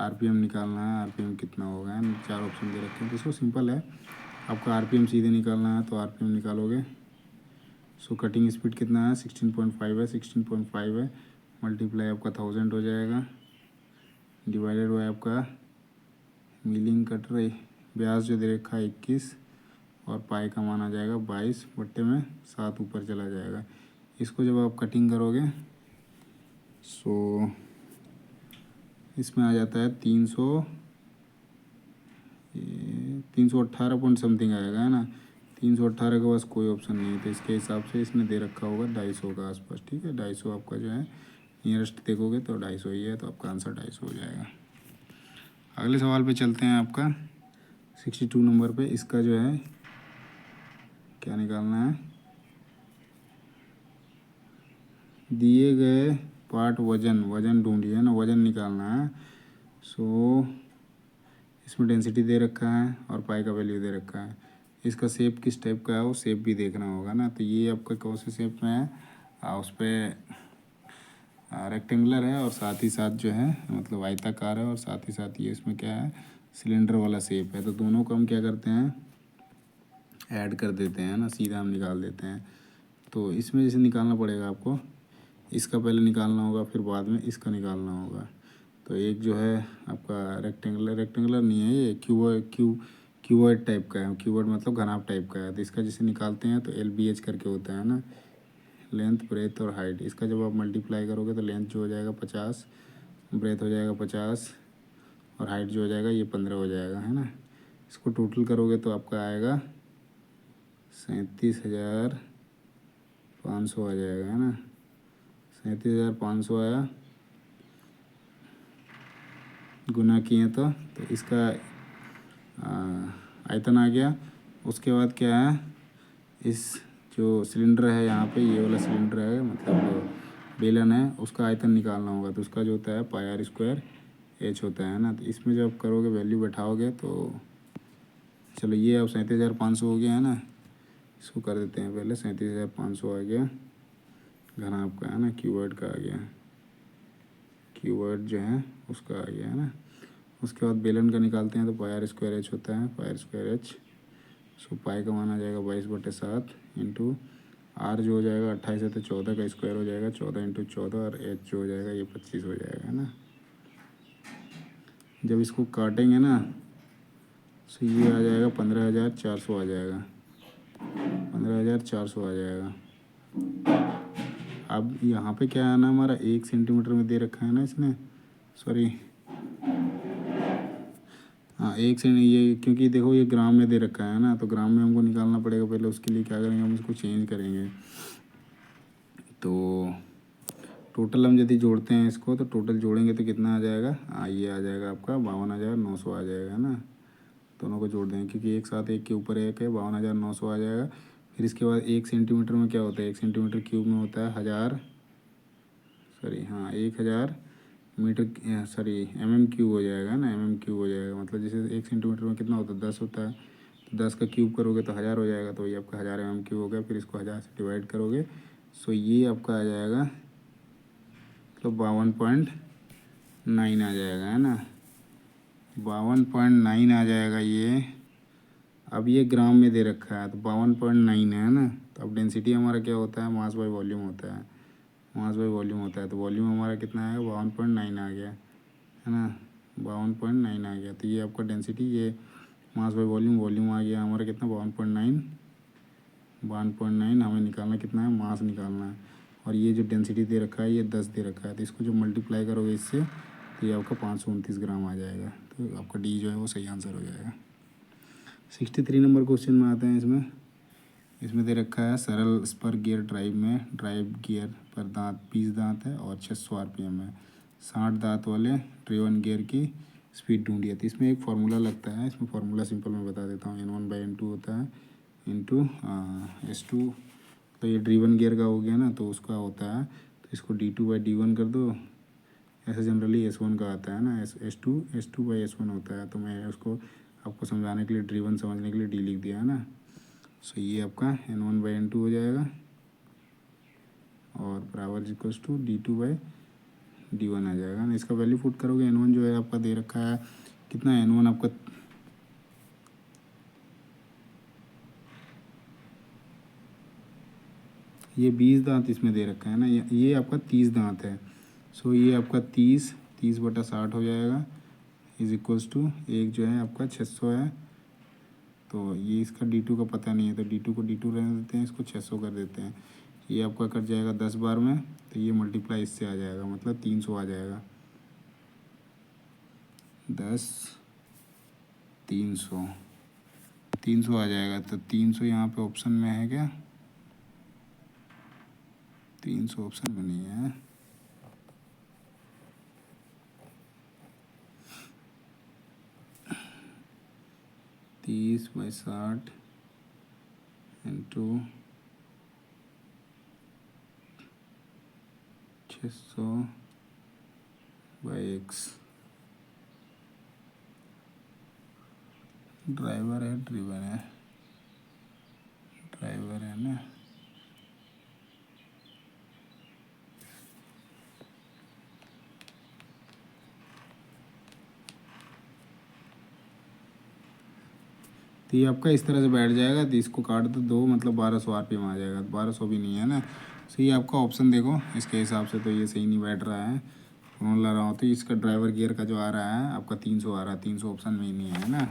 RPM निकालना है, RPM कितना होगा, है ना। 4 ऑप्शन दे रखे हैं। तो इसको सिंपल है, आपका RPM सीधे निकालना है तो RPM निकालोगे। सो कटिंग स्पीड कितना है, 16.5 है, 16.5 है, मल्टीप्लाई आपका 1000 हो जाएगा, डिवाइडेड बाय आपका मिलिंग कट रही ब्यास जो दे रखा है 21, और पाई का मान आ जाएगा 22/7 ऊपर चला जाएगा। इसको जब आप कटिंग करोगे सो इसमें आ जाता है 318 पॉइंट समथिंग आएगा, है ना। 318 के पास कोई ऑप्शन नहीं है, तो इसके हिसाब से इसने दे रखा होगा 250 का आसपास, ठीक है। 250 आपका जो है नियरेस्ट देखोगे तो 250 ही है, तो आपका आंसर 250 हो जाएगा। अगले सवाल पे चलते हैं। आपका 62 नंबर पे इसका जो है क्या निकालना है, दिए गए पार्ट वजन ढूंढिए ना, वजन निकालना है। सो इसमें डेंसिटी दे रखा है और पाई का वैल्यू दे रखा है। इसका शेप किस टाइप का है वो शेप भी देखना होगा ना। तो ये आपका कौन से शेप में है, उस पर रेक्टेंगुलर है और साथ ही साथ जो है मतलब आयताकार है और साथ ही साथ ये इसमें क्या है सिलेंडर वाला शेप है। तो दोनों को हम क्या करते हैं ऐड कर देते हैं ना, सीधा हम निकाल देते हैं। तो इसमें जैसे निकालना पड़ेगा आपको, इसका पहले निकालना होगा फिर बाद में इसका निकालना होगा। तो एक जो है आपका रेक्टेंगुलर नहीं है, ये क्यूबॉइड टाइप का है। क्यूबॉइड मतलब घनाभ टाइप का है। तो इसका जैसे निकालते हैं तो LBH करके होता है ना, लेंथ ब्रेथ और हाइट। इसका जब आप मल्टीप्लाई करोगे तो लेंथ जो हो जाएगा 50, ब्रेथ हो जाएगा 50 और हाइट जो हो जाएगा ये 15 हो जाएगा, है ना। इसको टोटल करोगे तो आपका आएगा 37,500 आ जाएगा, है ना। 37,500 आया, गुना किए तो इसका आयतन आ गया। उसके बाद क्या है, इस जो सिलेंडर है यहाँ पे, ये वाला सिलेंडर है मतलब बेलन है, उसका आयतन निकालना होगा। तो उसका जो होता है पाई आर स्क्वायर एच होता है ना। तो इसमें जब करोगे वैल्यू बैठाओगे तो चलो ये अब 37,500 हो गया है ना। इसको कर देते हैं पहले, 37,500 आ गया घनाभ का, है ना, क्यूबॉइड का आ गया, क्यूबॉइड जो है उसका आ गया, है ना। उसके बाद बेलन का निकालते हैं तो पाई आर स्क्वायर एच होता है, पाई आर स्क्वायर एच। सो पाई का मान आ जाएगा 22/7 इंटू आर जो हो जाएगा 28 है तो 14 का स्क्वायर हो जाएगा, 14 इंटू 14 और एच जो हो जाएगा ये 25 हो जाएगा, है ना। जब इसको काटेंगे ना तो ये आ जाएगा 15,400 आ जाएगा, 15,400 आ जाएगा। अब यहाँ पे क्या आना हमारा 1 सेंटीमीटर में दे रखा है ना इसने, सॉरी हाँ 1 सेंटी, ये क्योंकि देखो ये ग्राम में दे रखा है ना, तो ग्राम में हमको निकालना पड़ेगा पहले। उसके लिए क्या करेंगे हम इसको चेंज करेंगे। तो टोटल हम यदि जोड़ते हैं इसको तो टोटल जोड़ेंगे तो कितना आ जाएगा, ये आ जाएगा आपका 52,900 आ जाएगा, है ना। दोनों को जोड़ देंगे क्योंकि एक साथ एक के ऊपर एक है, 52,900 आ जाएगा। फिर इसके बाद 1 सेंटीमीटर में क्या होता है, 1 सेंटीमीटर क्यूब में होता है 1,000 मीटर, सॉरी MM क्यूब हो जाएगा ना, MM क्यूब हो जाएगा। मतलब जैसे 1 सेंटीमीटर में कितना होता है 10 होता है, तो 10 का क्यूब करोगे तो 1000 हो जाएगा। तो ये आपका 1000 MM क्यूब हो गया। फिर इसको 1000 से डिवाइड करोगे सो ये आपका आ जाएगा तो 52.9 आ जाएगा, है ना, 52.9 आ जाएगा ये। अब ये ग्राम में दे रखा है तो 52.9 है ना। तो अब डेंसिटी हमारा क्या होता है, मास बाई वॉल्यूम होता है, मास बाई वॉल्यूम होता है। तो वॉल्यूम हमारा कितना आएगा 52.9 आ गया, है ना, 52.9 आ गया। तो ये आपका डेंसिटी, ये मास बाई वॉल्यूम, वॉल्यूम आ गया हमारा कितना 52.9, 52.9 हमें निकालना कितना है, मास निकालना है। और ये जो डेंसिटी दे रखा है ये 10 दे रखा है। तो इसको जो मल्टीप्लाई करोगे इससे तो ये आपका 529 ग्राम आ जाएगा। तो आपका डी जो है वो सही आंसर हो जाएगा। 63 नंबर क्वेश्चन में आते हैं। इसमें दे रखा है सरल स्पर गियर ड्राइव में ड्राइव गियर पर दांत 20 दांत है और 600 RPM है। 60 दांत वाले ड्रिवन गियर की स्पीड ढूंढिए। तो इसमें एक फार्मूला लगता है, इसमें फार्मूला सिंपल मैं बता देता हूँ। N1/N2 होता है इंटू S2। तो ये ड्रिवन गियर का हो गया ना, तो उसका होता है तो इसको D2/D1 कर दो। ऐसे जनरली S1 का आता है ना, S2/S1 होता है। तो मैं उसको आपको समझाने के लिए, ड्रिवन समझने के लिए D लिख दिया है ना। सो ये आपका N1/N2 हो जाएगा और बराबर इक्वल्स टू D2/D1 आ जाएगा ना। इसका वैल्यू पुट करोगे, N1 जो है आपका दे रखा है कितना, N1 आपका ये 20 दांत इसमें दे रखा है ना, ये आपका 30 दांत है। सो ये आपका 30/60 हो जाएगा इज इक्वल्स टू, एक जो है आपका 600 है। तो ये इसका D2 का पता नहीं है तो D2 को D2 रहने देते हैं, इसको 600 कर देते हैं। ये आपका कट जाएगा 10 बार में, तो ये मल्टीप्लाई इससे आ जाएगा, मतलब 300 आ जाएगा। 10 300 300 आ जाएगा। तो 300 यहाँ पे ऑप्शन में है क्या, 300 ऑप्शन में नहीं है। तीस बाई 60 इंटू 600/x ड्राइवर है, ड्रिवन है, ड्राइवर है ना। तो ये आपका इस तरह से बैठ जाएगा, तो इसको काट दो दो, मतलब 1200 आरपीएम आ जाएगा। 1200 भी नहीं है ना। तो ये आपका ऑप्शन देखो इसके हिसाब से तो ये सही नहीं बैठ रहा है। फोन ला रहा हूँ तो इसका ड्राइवर गियर का जो आ रहा है आपका 300 आ रहा है, 300 ऑप्शन में ही नहीं है ना।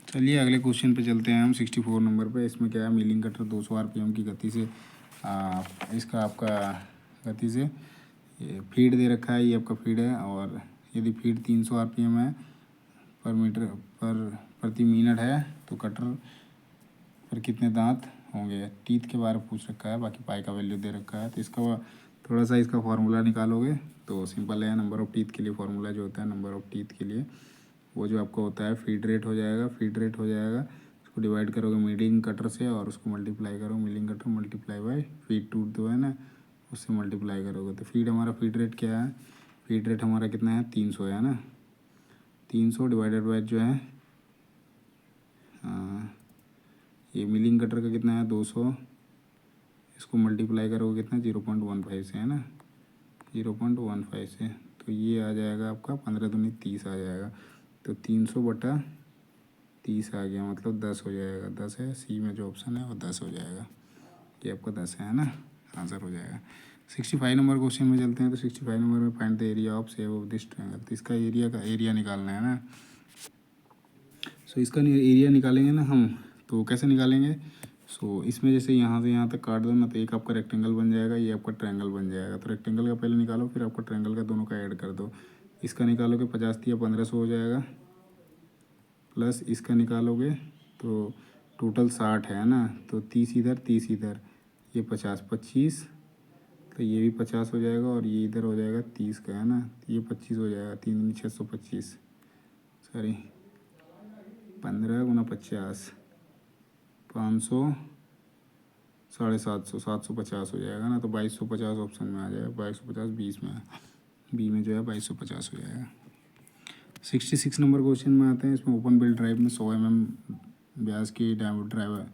चलिए अगले क्वेश्चन पे चलते हैं हम 64 नंबर पे। इसमें क्या है, मिलिंग कटर 200 आरपीएम की गति से इसका आपका गति से ये फीड दे रखा है, ये आपका फीड है। और यदि फीड 300 आरपीएम है पर मीटर पर प्रति मिनट है तो कटर पर कितने दांत होंगे। टीथ के बारे में पूछ रखा है, बाकी पाई का वैल्यू दे रखा है। तो इसका थोड़ा सा इसका फार्मूला निकालोगे तो सिंपल है। नंबर ऑफ़ टीथ के लिए फार्मूला जो होता है, नंबर ऑफ़ टीथ के लिए वो जो आपका होता है फीड रेट हो जाएगा। फीड रेट हो जाएगा, उसको डिवाइड करोगे मिलिंग कटर से और उसको मल्टीप्लाई करो, milling cutter multiply by feed टूट दो है ना, उससे मल्टीप्लाई करोगे तो फीड हमारा फीड रेट क्या है, फीड रेट हमारा कितना है 300 है ना। 300 डिवाइडेड बाय जो है ये मिलिंग कटर का कितना है 200, इसको मल्टीप्लाई करोगे कितना 0.15 से है ना, 0.15 से। तो ये आ जाएगा आपका 15 दूनी 30 आ जाएगा। तो 300/30 आ गया, मतलब 10 हो जाएगा। 10 है, सी में जो ऑप्शन है वो 10 हो जाएगा। ये आपका 10 है ना, आंसर हो जाएगा। 65 नंबर क्वेश्चन में चलते हैं। तो 65 नंबर में find the area of save of this triangle. तो इसका एरिया का एरिया निकालना है ना। सो इसका एरिया निकालेंगे ना हम, तो कैसे निकालेंगे। सो इसमें जैसे यहाँ से यहाँ तक काट दो ना, तो एक आपका रेक्टेंगल बन जाएगा, ये आपका ट्रायंगल बन जाएगा। तो रेक्टेंगल का पहले निकालो, फिर आपका ट्रायंगल का दोनों का ऐड कर दो। इसका निकालोगे 50 या 1500 हो जाएगा, प्लस इसका निकालोगे तो टोटल 60 है ना। तो 30 इधर 30 इधर, ये 50 25, तो ये भी 50 हो जाएगा और ये इधर हो जाएगा 30 का है ना। तो ये 25 हो जाएगा, 3 625, सॉरी 15×50 500 750 750 हो जाएगा ना। तो 2250 ऑप्शन में आ जाएगा, 2250 20 में, बी में जो है 2250 हो जाएगा। 66 नंबर क्वेश्चन में आते हैं। इसमें ओपन बिल्ड ड्राइव में 100 mm व्यास की ड्राइवर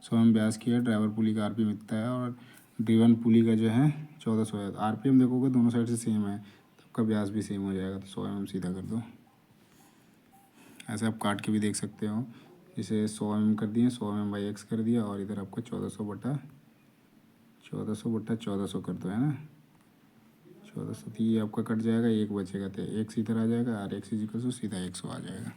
100 mm व्यास की है, ड्राइवर पुली का आरपीएम इतना है और ड्रिवन पुली का जो है 1400 है। आरपीएम देखोगे दोनों साइड से सेम है, तो आपका व्यास भी सेम हो जाएगा। तो 100 mm सीधा कर दो। ऐसे आप काट के भी देख सकते हो, जैसे 100 mm कर दिए, 100 mm/x कर दिया और इधर आपका 1400/1400 कर दो है ना। 1400, तो ये आपका कट जाएगा, एक बचेगा तो एक इधर आ जाएगा और x = सीधा 100 आ जाएगा।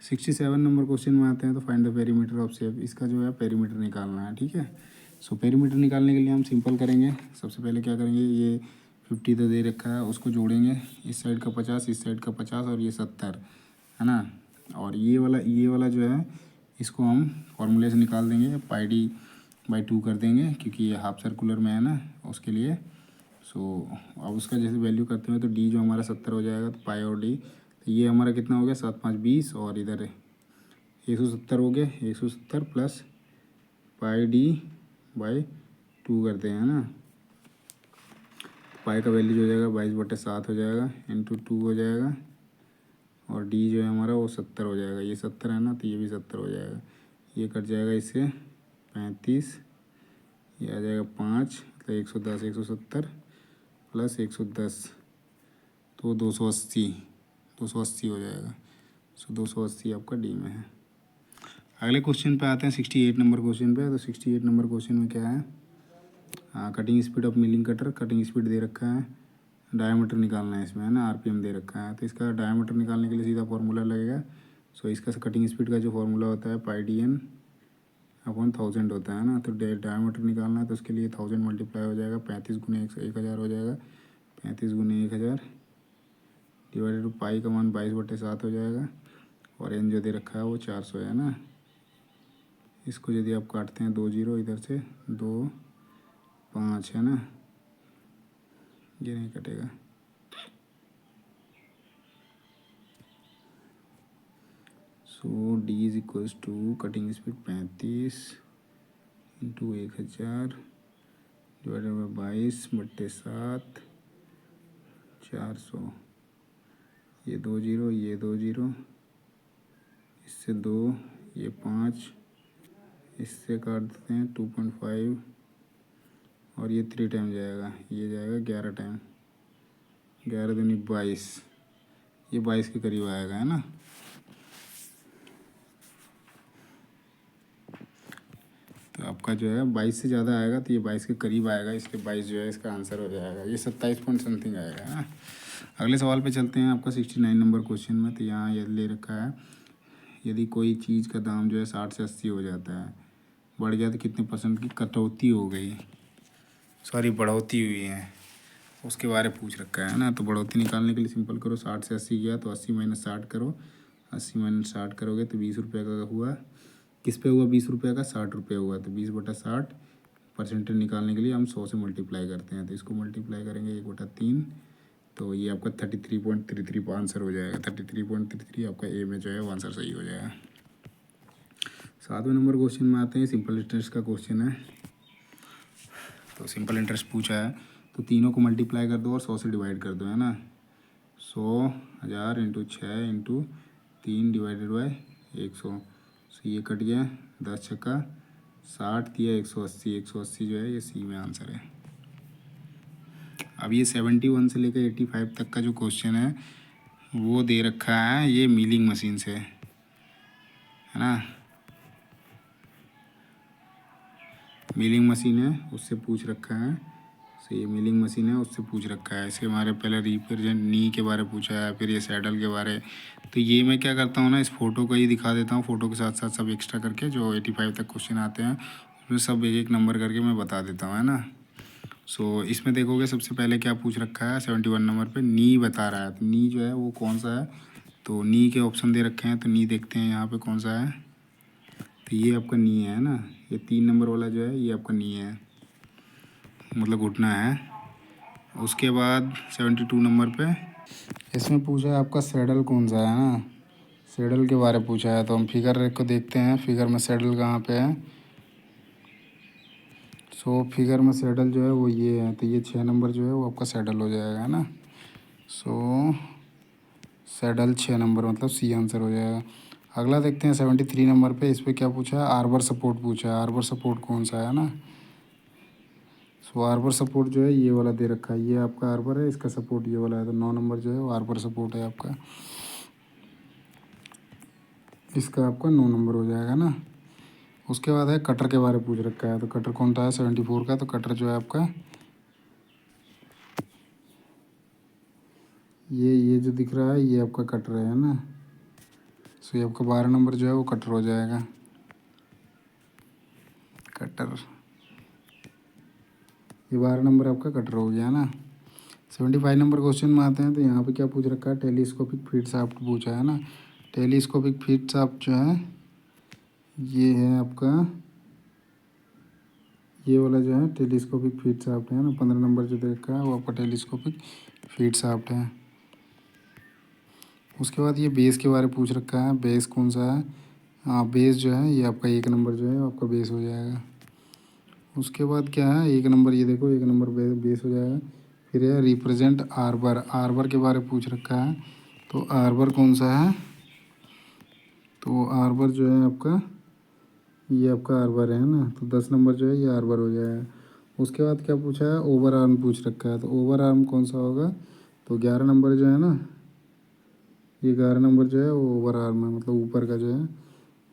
67 नंबर क्वेश्चन में आते हैं। तो find the perimeter of shape. इसका जो है पेरीमीटर निकालना है, ठीक है। सो पेरीमीटर निकालने के लिए हम सिंपल करेंगे। सबसे पहले क्या करेंगे, ये 50 तो दे रखा है, उसको जोड़ेंगे। इस साइड का 50, इस साइड का 50 और ये 70 है ना। और ये वाला जो है इसको हम फॉर्मूले से निकाल देंगे, πd/2 कर देंगे, क्योंकि ये हाफ सर्कुलर में है ना उसके लिए। सो अब उसका जैसे वैल्यू करते हैं तो डी जो हमारा 70 हो जाएगा, तो पाई और डी, तो ये हमारा कितना हो गया 7 5 20 और इधर 170 हो गया। 170 प्लस πd/2 करते हैं ना। पाई का वैल्यू जो हो जाएगा 22/7 हो जाएगा, इंटू 2 हो जाएगा और डी जो है हमारा वो 70 हो जाएगा। ये 70 है ना, तो ये भी 70 हो जाएगा। ये कट जाएगा इससे 35, ये आ जाएगा 5, मतलब 110 170 प्लस 110 तो 280 हो जाएगा। सो 280 आपका डी में है। अगले क्वेश्चन पे आते हैं 68 नंबर क्वेश्चन पे। तो 68 नंबर क्वेश्चन में क्या है, cutting speed of milling cutter, cutting speed दे रखा है, डायमीटर निकालना है इसमें है ना, आरपीएम दे रखा है। तो इसका डायमीटर निकालने के लिए सीधा फार्मूला लगेगा। सो इसका कटिंग स्पीड का जो फार्मूला होता है πdn/1000 होता है ना। तो डायमीटर निकालना है तो उसके लिए 1000 मल्टीप्लाई हो जाएगा, 35 × 1000 हो जाएगा, 35 × 1000 डिवाइडेड टू पाई का मान 22/7 हो जाएगा और एन जो दे रखा है वो 400 है ना। इसको यदि आप काटते हैं 2 0 इधर से 2 5 है ना, ये नहीं कटेगा। So D = cutting speed 35 × 1000 divided by 22/7 400, ये 2 जीरो, ये 2 जीरो, इससे 2, ये 5, इससे काट देते हैं 2.5 और ये 3 टाइम जाएगा, ये जाएगा 11 टाइम, 11 दूनी 22, ये 22 के करीब आएगा, है ना। तो आपका जो है 22 से ज़्यादा आएगा तो ये 22 के करीब आएगा, इसलिए 22 जो है इसका आंसर हो जाएगा। ये 27 पॉइंट समथिंग आएगा, है ना। अगले सवाल पे चलते हैं, आपका 69 नंबर क्वेश्चन में। तो यहाँ ये ले रखा है, यदि कोई चीज़ का दाम जो है 60 से 80 हो जाता है, बढ़ गया तो कितने % की कटौती हो गई, सॉरी बढ़ोतरी हुई है, उसके बारे में पूछ रखा है ना। तो बढ़ोतरी निकालने के लिए सिंपल करो, 60 से 80 गया तो 80 माइनस 60 करो, 80 माइनस 60 करोगे तो 20 रुपये का हुआ। किस पे हुआ 20 रुपये का, 60 रुपये हुआ। तो 20/60 परसेंटेज निकालने के लिए हम 100 से मल्टीप्लाई करते हैं, तो इसको मल्टीप्लाई करेंगे 1/3, तो ये आपका 33.33 आंसर हो जाएगा। 33.33 आपका ए में जो है वो आंसर सही हो जाएगा। 7वें नंबर क्वेश्चन में आते हैं, सिंपल इंटरेस्ट का क्वेश्चन है। तो सिंपल इंटरेस्ट पूछा है, तो तीनों को मल्टीप्लाई कर दो और 100 से डिवाइड कर दो, है ना। 100,000 इंटू 6 इंटू 3 डिवाइडेड बाई 100, तो ये कट गया, 10 छक्का 60 दिया, 180, 180 जो है ये सी में आंसर है। अब ये 71 से लेकर 85 तक का जो क्वेश्चन है वो दे रखा है, ये मिलिंग मशीन से, है ना। मिलिंग मशीन है उससे पूछ रखा है, तो ये मिलिंग मशीन है उससे पूछ रखा है। इसके बारे पहले रिप्रेजेंट नी के बारे पूछा है, फिर ये सैडल के बारे। तो ये मैं क्या करता हूँ ना, इस फोटो को ही दिखा देता हूँ, फोटो के साथ साथ सब एक्स्ट्रा करके जो 85 तक क्वेश्चन आते हैं उसमें सब एक एक नंबर करके मैं बता देता हूँ, है ना। सो इसमें देखोगे सबसे पहले क्या पूछ रखा है, 71 नंबर पर नी बता रहा है। तो नी जो है वो कौन सा है, तो नी के ऑप्शन दे रखे हैं, तो नी देखते हैं यहाँ पर कौन सा है। तो ये आपका नी है ना, ये 3 नंबर वाला जो है ये आपका नी है, मतलब घुटना है। उसके बाद 72 नंबर पे इसमें पूछा है आपका सैडल कौन सा है ना, सैडल के बारे में पूछा है। तो हम फिगर को देखते हैं, फिगर में सैडल कहाँ पे है। सो फिगर में सैडल जो है वो ये है, तो ये 6 नंबर जो है वो आपका सैडल हो जाएगा, है ना। सो सैडल 6 नंबर मतलब सी आंसर हो जाएगा। अगला देखते हैं 73 नंबर पे, इस पर क्या पूछा है, आर्बर सपोर्ट पूछा है। आर्बर सपोर्ट कौन सा है ना, सो आर्बर सपोर्ट जो है ये वाला दे रखा है, ये आपका आर्बर है, इसका सपोर्ट ये वाला है। तो 9 नंबर जो है वो आर्बर सपोर्ट है आपका, इसका आपका 9 नंबर हो जाएगा ना। उसके बाद है कटर के बारे में पूछ रखा है, तो कटर कौन सा है 74 का। तो कटर जो है आपका ये जो दिख रहा है ये आपका कटर है ना। सो ये आपका 12 नंबर जो है वो कटर हो जाएगा, कटर, ये 12 नंबर आपका कटर हो गया ना। 75 नंबर क्वेश्चन में आते हैं, तो यहाँ पे क्या पूछ रखा है, टेलीस्कोपिक फीड शाफ्ट पूछा है ना। टेलीस्कोपिक फीड शाफ्ट जो है ये है आपका, ये वाला जो है टेलीस्कोपिक फीड शाफ्ट है ना। 15 नंबर जो दे रखा है वो आपका टेलीस्कोपिक फीड शाफ्ट है। उसके बाद ये बेस के बारे में पूछ रखा है, बेस कौन सा है। हाँ बेस जो है ये आपका 1 नंबर जो है आपका बेस हो जाएगा। उसके बाद क्या है 1 नंबर, ये देखो 1 नंबर बेस हो जाएगा। फिर है रिप्रेजेंट आर्बर, आर्बर के बारे में पूछ रखा है। तो आर्बर कौन सा है, तो आर्बर जो है आपका ये आपका आर्बर है ना। तो 10 नंबर जो है ये आर्बर हो जाएगा। उसके बाद क्या पूछा है, ओवर आर्म पूछ रखा है। तो ओवर आर्म कौन सा होगा, तो 11 नंबर जो है ना, ये 11 नंबर जो है वो ओवर आर्म है, मतलब ऊपर का जो है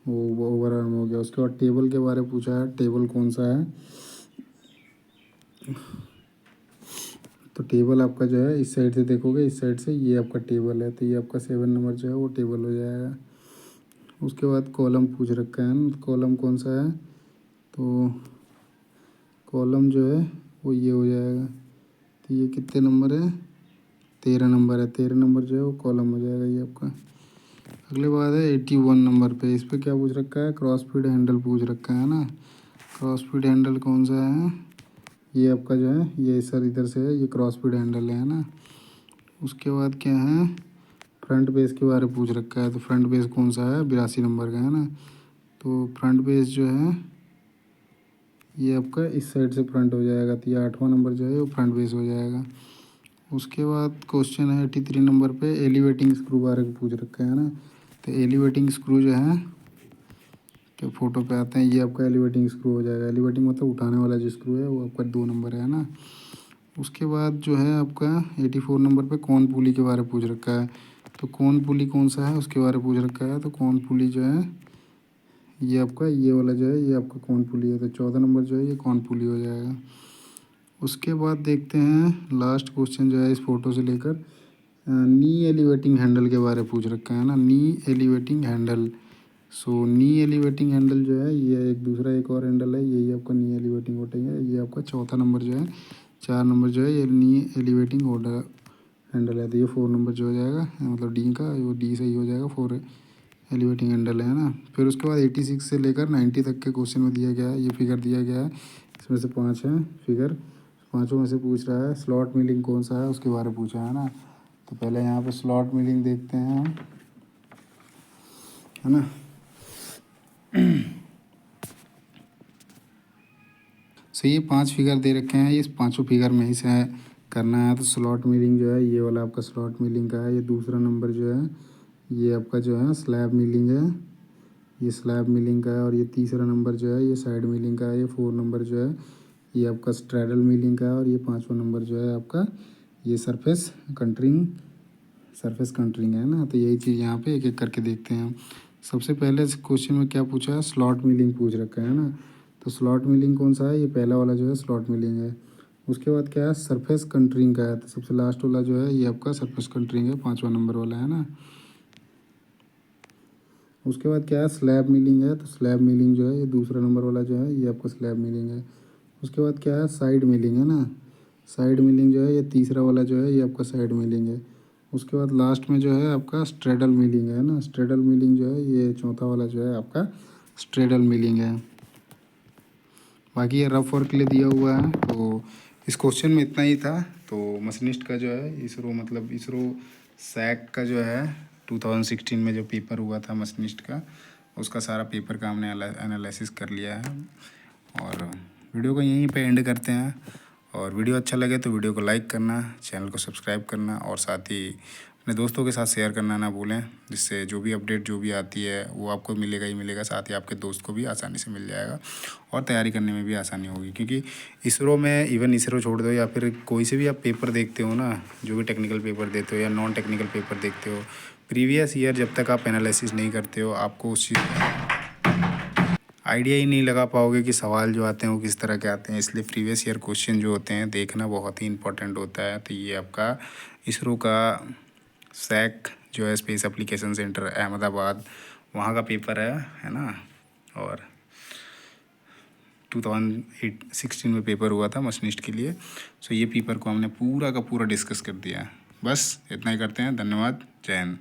वो ओवर आर्म हो गया। उसके बाद टेबल के बारे में पूछा है, टेबल कौन सा है। तो टेबल आपका जो है इस साइड से देखोगे, इस साइड से ये आपका टेबल है, तो ये आपका 7 नंबर जो है वो टेबल हो जाएगा। उसके बाद कॉलम पूछ रखा है ना, कॉलम कौन सा है, तो कॉलम जो है वो ये हो जाएगा। तो ये कितने नंबर है, 13 नंबर है, 13 नंबर जो है वो कॉलम हो जाएगा ये आपका। अगले बात है 81 नंबर पे, इस पर क्या पूछ रखा है, क्रॉस फीड हैंडल पूछ रखा है ना। क्रॉस फीड हैंडल कौन सा है, ये आपका जो है ये सर इधर से है, ये क्रॉस फीड हैंडल है ना। उसके बाद क्या है, फ्रंट बेस के बारे में पूछ रखा है। तो फ्रंट बेस कौन सा है, 82 नंबर का है ना। तो फ्रंट बेस जो है ये आपका इस साइड से फ्रंट हो जाएगा, तो ये 8वां नंबर जो है वो फ्रंट बेस हो जाएगा। उसके बाद क्वेश्चन है 83 नंबर पे एलिवेटिंग स्क्रू बारे में पूछ रखा है ना। तो एलिवेटिंग स्क्रू जो है कि फ़ोटो पे आते हैं, ये आपका एलिवेटिंग स्क्रू हो जाएगा। एलिवेटिंग मतलब उठाने वाला जो स्क्रू है वो आपका 2 नंबर है ना। उसके बाद जो है आपका 84 नंबर पे कौन पुली के बारे में पूछ रखा है। तो कौन पुली कौन सा है उसके बारे में पूछ रखा है। तो कौन पुली जो है ये आपका ये वाला जो है ये आपका कौन पुली है। तो 14 नंबर जो है ये कौन पुली हो जाएगा। उसके बाद देखते हैं लास्ट क्वेश्चन जो है इस फोटो से लेकर नी एलिवेटिंग हैंडल के बारे में पूछ रखा है ना। नी एलिवेटिंग हैंडल। सो नी एलिवेटिंग हैंडल जो है ये एक दूसरा एक और हैंडल है, यही आपका नी एलिवेटिंग होल्डिंग है। ये आपका चौथा नंबर जो है 4 नंबर जो है ये नी एलिवेटिंग होल्डर हैंडल है। तो ये 4 नंबर जो हो जाएगा मतलब डी का वो डी सही हो जाएगा, 4 एलिवेटिंग हैंडल है ना। फिर उसके बाद 86 से लेकर 90 तक के क्वेश्चन में दिया गया है, ये फिगर दिया गया है। इसमें से 5 है फिगर, पाँचों में से पूछ रहा है स्लॉट मिलिंग कौन सा है उसके बारे में पूछा है ना। तो पहले यहाँ पे स्लॉट मिलिंग देखते हैं हम, है ना। सो ये 5 फिगर दे रखे हैं, इस पांचों फिगर में ही से करना है। तो स्लॉट मिलिंग जो है ये वाला आपका स्लॉट मिलिंग का है। ये दूसरा नंबर जो है ये आपका जो है स्लैब मिलिंग है, ये स्लैब मिलिंग का है। और ये तीसरा नंबर जो है ये साइड मिलिंग का है। ये 4 नंबर जो है ये आपका स्ट्रैडल मिलिंग का है। और ये 5वां नंबर जो है आपका ये सरफेस कंटरिंग है ना। तो यही चीज़ यहाँ पे एक एक करके देखते हैं हम। सबसे पहले क्वेश्चन में क्या पूछा है, स्लॉट मिलिंग पूछ रखा है ना। तो स्लॉट मिलिंग कौन सा है, ये पहला वाला जो है स्लॉट मिलिंग है। उसके बाद क्या है सरफेस कंटरिंग का है। तो सबसे लास्ट वाला जो है ये आपका सरफेस कंटरिंग है, 5वां नंबर वाला है ना। उसके बाद क्या है स्लैब मिलिंग है। तो स्लैब मिलिंग जो है ये दूसरा नंबर वाला जो है ये आपका स्लैब मिलिंग है। उसके बाद क्या है साइड मिलिंग है ना। साइड मिलिंग जो है ये तीसरा वाला जो है ये आपका साइड मिलिंग है। उसके बाद लास्ट में जो है आपका स्ट्रेडल मिलिंग है ना। स्ट्रेडल मिलिंग जो है ये चौथा वाला जो है आपका स्ट्रेडल मिलिंग है। बाकी ये रफ वर्क के लिए दिया हुआ है। तो इस क्वेश्चन में इतना ही था। तो मशीनिस्ट का जो है इसरो मतलब इसरो सैक का जो है 2016 में जो पेपर हुआ था मशीनिस्ट का, उसका सारा पेपर का हमने एनालिसिस कर लिया है। और वीडियो को यहीं पे एंड करते हैं। और वीडियो अच्छा लगे तो वीडियो को लाइक करना, चैनल को सब्सक्राइब करना और साथ ही अपने दोस्तों के साथ शेयर करना ना भूलें, जिससे जो भी अपडेट जो भी आती है वो आपको मिलेगा ही मिलेगा, साथ ही आपके दोस्त को भी आसानी से मिल जाएगा और तैयारी करने में भी आसानी होगी। क्योंकि इसरो में इवन इसरो छोड़ दो या फिर कोई से भी आप पेपर देखते हो ना, जो भी टेक्निकल पेपर देते हो या नॉन टेक्निकल पेपर देखते हो, प्रीवियस ईयर जब तक आप एनालिसिस नहीं करते हो आपको उस चीज़ आइडिया ही नहीं लगा पाओगे कि सवाल जो आते हैं वो किस तरह के आते हैं। इसलिए प्रीवियस ईयर क्वेश्चन जो होते हैं देखना बहुत ही इंपॉर्टेंट होता है। तो ये आपका इसरो का सैक जो है स्पेस एप्लीकेशन सेंटर अहमदाबाद, वहाँ का पेपर है ना। और 2016 में पेपर हुआ था मशीनिस्ट के लिए। सो ये पेपर को हमने पूरा का पूरा डिस्कस कर दिया है। बस इतना ही करते हैं। धन्यवाद। जय हिंद।